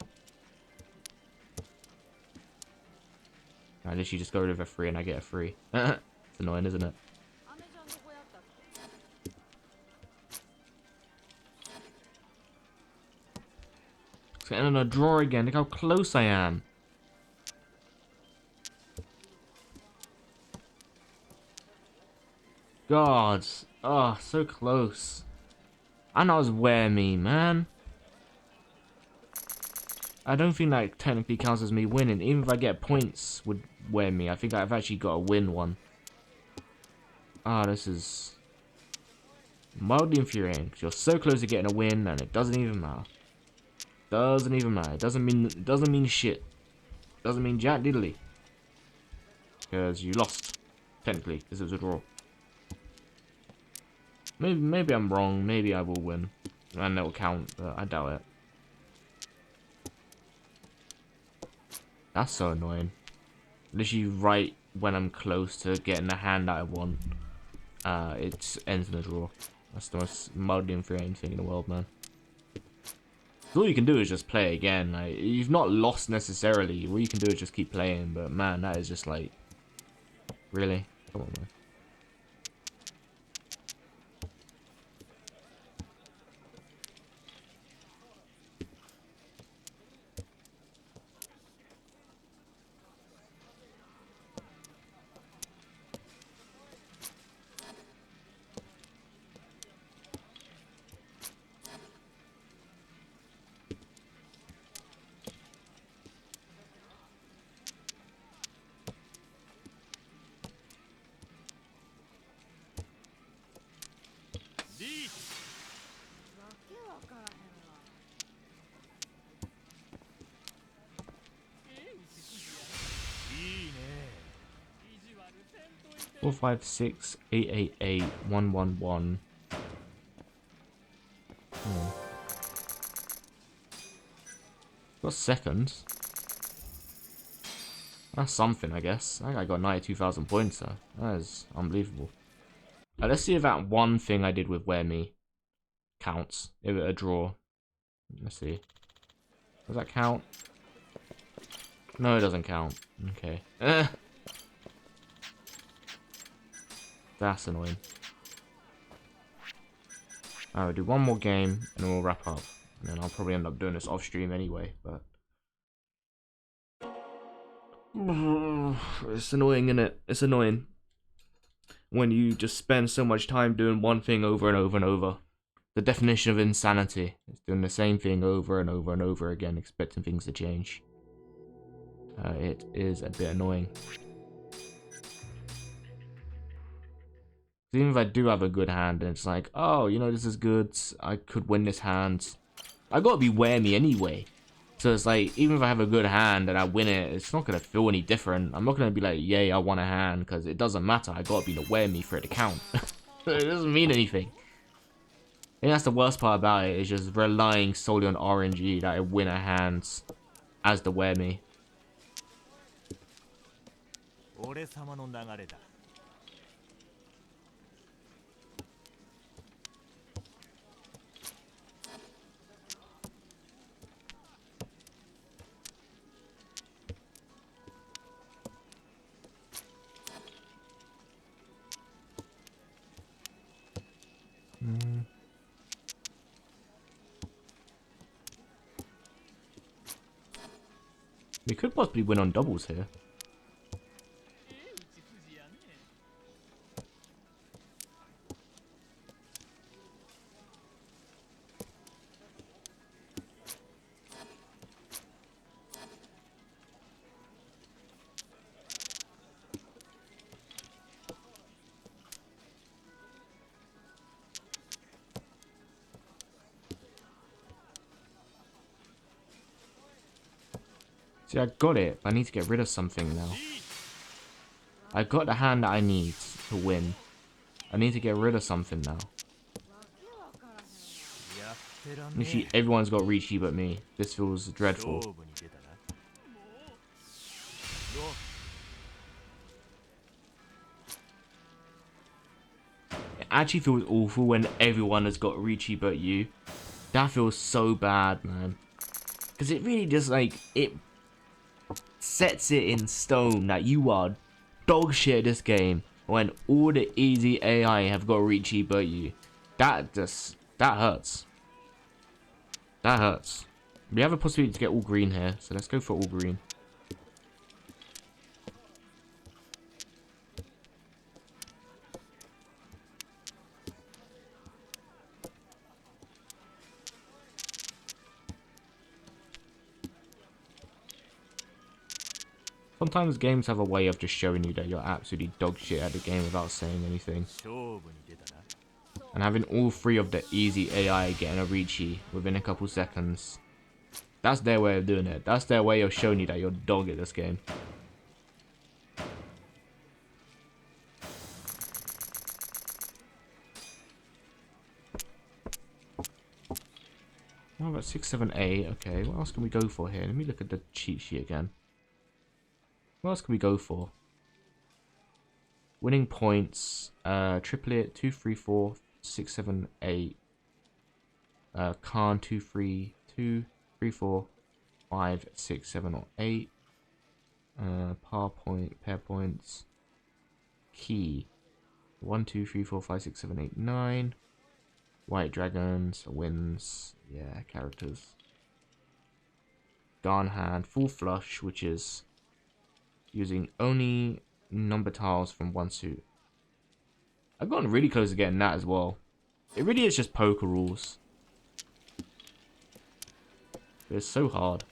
I literally just go rid of a free and I get a free. It's annoying, isn't it? It's getting on a draw again. Look how close I am. God. Oh, so close. And I was wear me, man. I don't think that technically counts as me winning. Even if I get points would wear me. I think I've actually got to win one. Ah, this is mildly infuriating. Because you're so close to getting a win and it doesn't even matter. Doesn't even matter. It doesn't mean shit. Doesn't mean jack diddly. Because you lost. Technically, because it was a draw. Maybe I'm wrong. Maybe I will win. And that will count, but I doubt it. That's so annoying. Literally right when I'm close to getting the hand that I want, it ends in a draw. That's the most mildly infuriating thing in the world, man. All you can do is just play again. Like, you've not lost necessarily. All you can do is just keep playing. But man, that is just like, really? Come on, man. Four, 5, 6, 8, 8, 8, 1, 1, 1. Got seconds. That's something, I guess. I think I got 92,000 points though. That is unbelievable. Let's see if that one thing I did with Wear Me counts. If it a draw. Let's see. Does that count? No, it doesn't count. Okay. That's annoying. Alright, we'll do one more game and then we'll wrap up. And then I'll probably end up doing this off stream anyway, but it's annoying, isn't it? It's annoying when you just spend so much time doing one thing over and over and over. The definition of insanity is doing the same thing over and over and over again, expecting things to change. It is a bit annoying. Even if I do have a good hand and it's like, oh, you know, this is good, I could win this hand, I gotta be Wear Me anyway. So it's like, even if I have a good hand and I win it, it's not going to feel any different. I'm not going to be like, yay, I won a hand, because it doesn't matter. I got to be the where me for it to count. It doesn't mean anything. I think that's the worst part about it, is just relying solely on RNG that I win a hand as the where me. 俺様の流れだ。We could possibly win on doubles here. See, I got it. I need to get rid of something now. I got the hand that I need to win. I need to get rid of something now. Literally, everyone's got Rishi but me. This feels dreadful. It actually feels awful when everyone has got Rishi but you. That feels so bad, man. Because it really just, like, it sets it in stone that you are dog shit at this game when all the easy AI have got Rishi but you. That hurts. That hurts. We have a possibility to get all green here, so let's go for all green. Sometimes games have a way of just showing you that you're absolutely dog shit at the game without saying anything. And having all three of the easy AI getting a Rishi within a couple seconds. That's their way of doing it. That's their way of showing you that you're dog at this game. What about 6, 7, 8? Okay, what else can we go for here? Let me look at the cheat sheet again. What else can we go for? Winning points, triplet, 2, 3, 4, 6, 7, 8. Khan, 2, 3, 2, 3, 4, 5, 6, 7, or 8. Par point, pair points. Key, 1, 2, 3, 4, 5, 6, 7, 8, 9. White dragons, wins. Yeah, characters. Darn hand, full flush, which is using only number tiles from one suit. I've gotten really close to getting that as well. It really is just poker rules. But it's so hard.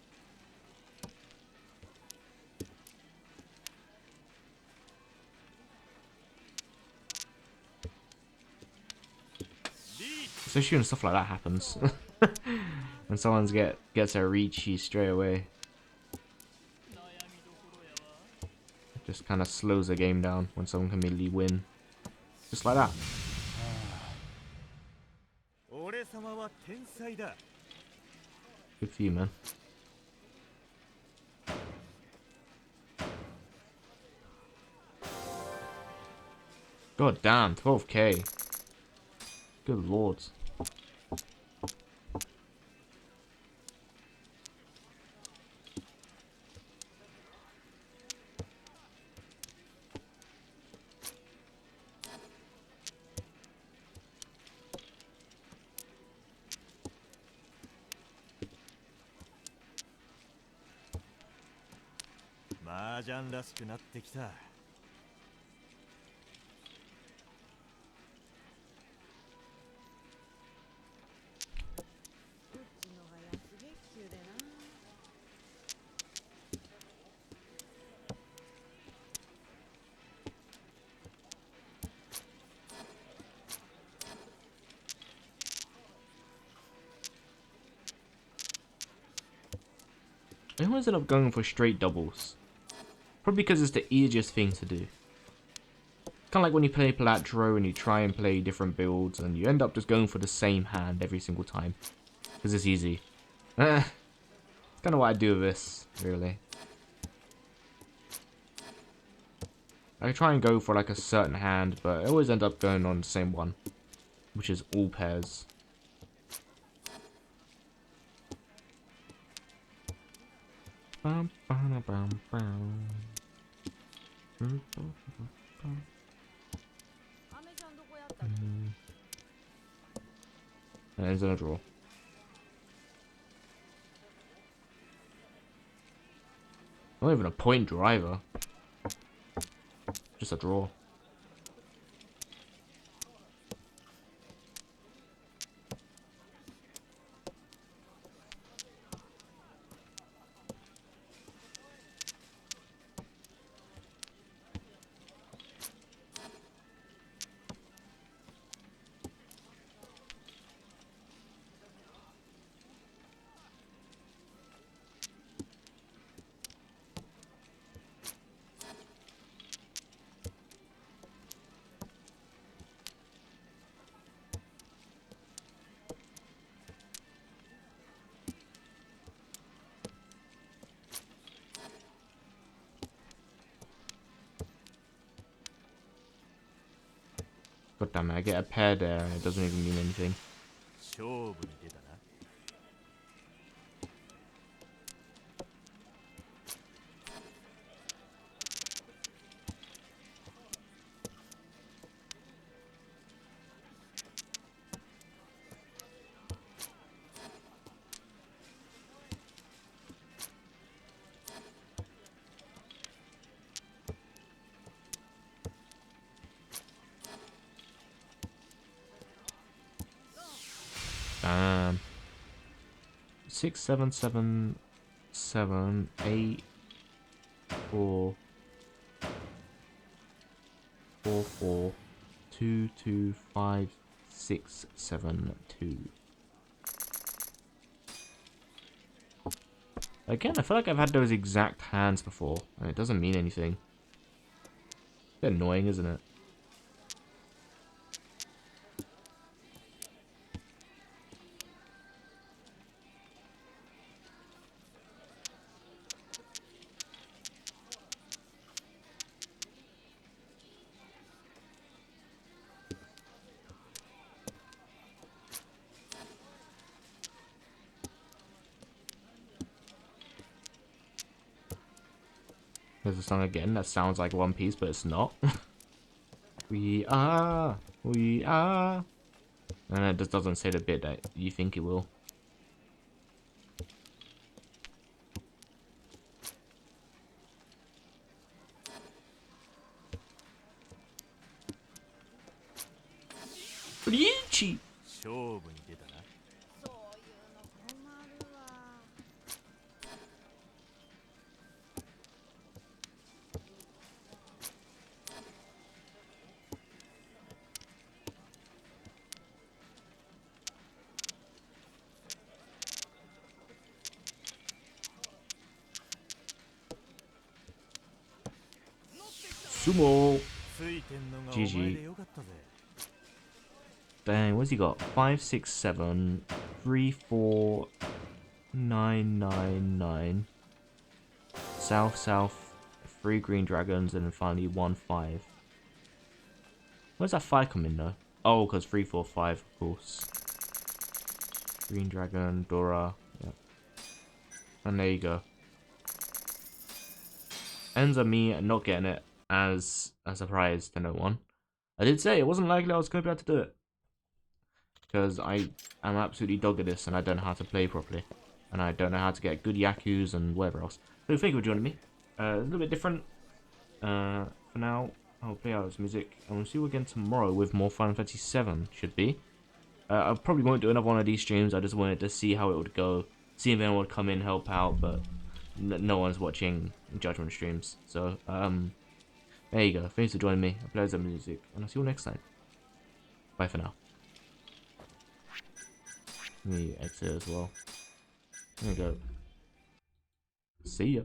Especially when stuff like that happens. When someone gets a Rishi straight away. It just kind of slows the game down when someone can immediately win. Just like that. Good for you, man. God damn, 12k. Good lord. Mahjong らしくなってきた。always end up going for straight doubles. Probably because it's the easiest thing to do. Kind of like when you play Palatro and you try and play different builds and you end up just going for the same hand every single time. Because it's easy. It's kind of what I do with this, really. I try and go for like a certain hand, but I always end up going on the same one. Which is all pairs. Bum, bum, bum, bum. And it's in a draw. Not even a point driver. Just a draw. God damn it, I get a pair there and it doesn't even mean anything. 勝負に出たな。Damn. 6, 7, 7, 7, 8, 4, 4, 4, 2, 2, 5, 6, 7, 2. Again, I feel like I've had those exact hands before, and it doesn't mean anything. A bit annoying, isn't it? There's a song again that sounds like One Piece, but it's not. we are. And it just doesn't say the bit that you think it will. Ryuchi! 勝負に出たな。そういうの困るわ。Sumo! ついてんのがお GG 前でよかったぜ。 Dang, what's he got? 5, 6, 7, 3, 4, 9, 9, 9. South, south, 3 green dragons, and then finally 1, 5. Where's that 5 come in though? Oh, because 3, 4, 5, of course. Green dragon, Dora. Yep. And there you go. Ends up me not getting it as a surprise to no one. I did say it wasn't likely I was going to be able to do it. Because I am absolutely dog at this and I don't know how to play properly. And I don't know how to get good Yakus and whatever else. So thank you for joining me. A little bit different. For now, I'll play out this music. And we'll see you again tomorrow with more Final Fantasy 7, should be. I probably won't do another one of these streams. I just wanted to see how it would go. See if anyone would come in, help out. But no one's watching Judgment streams. So, there you go. Thanks for joining me. I'll play some music. And I'll see you next time. Bye for now. Let me exit as well. There we go. See ya.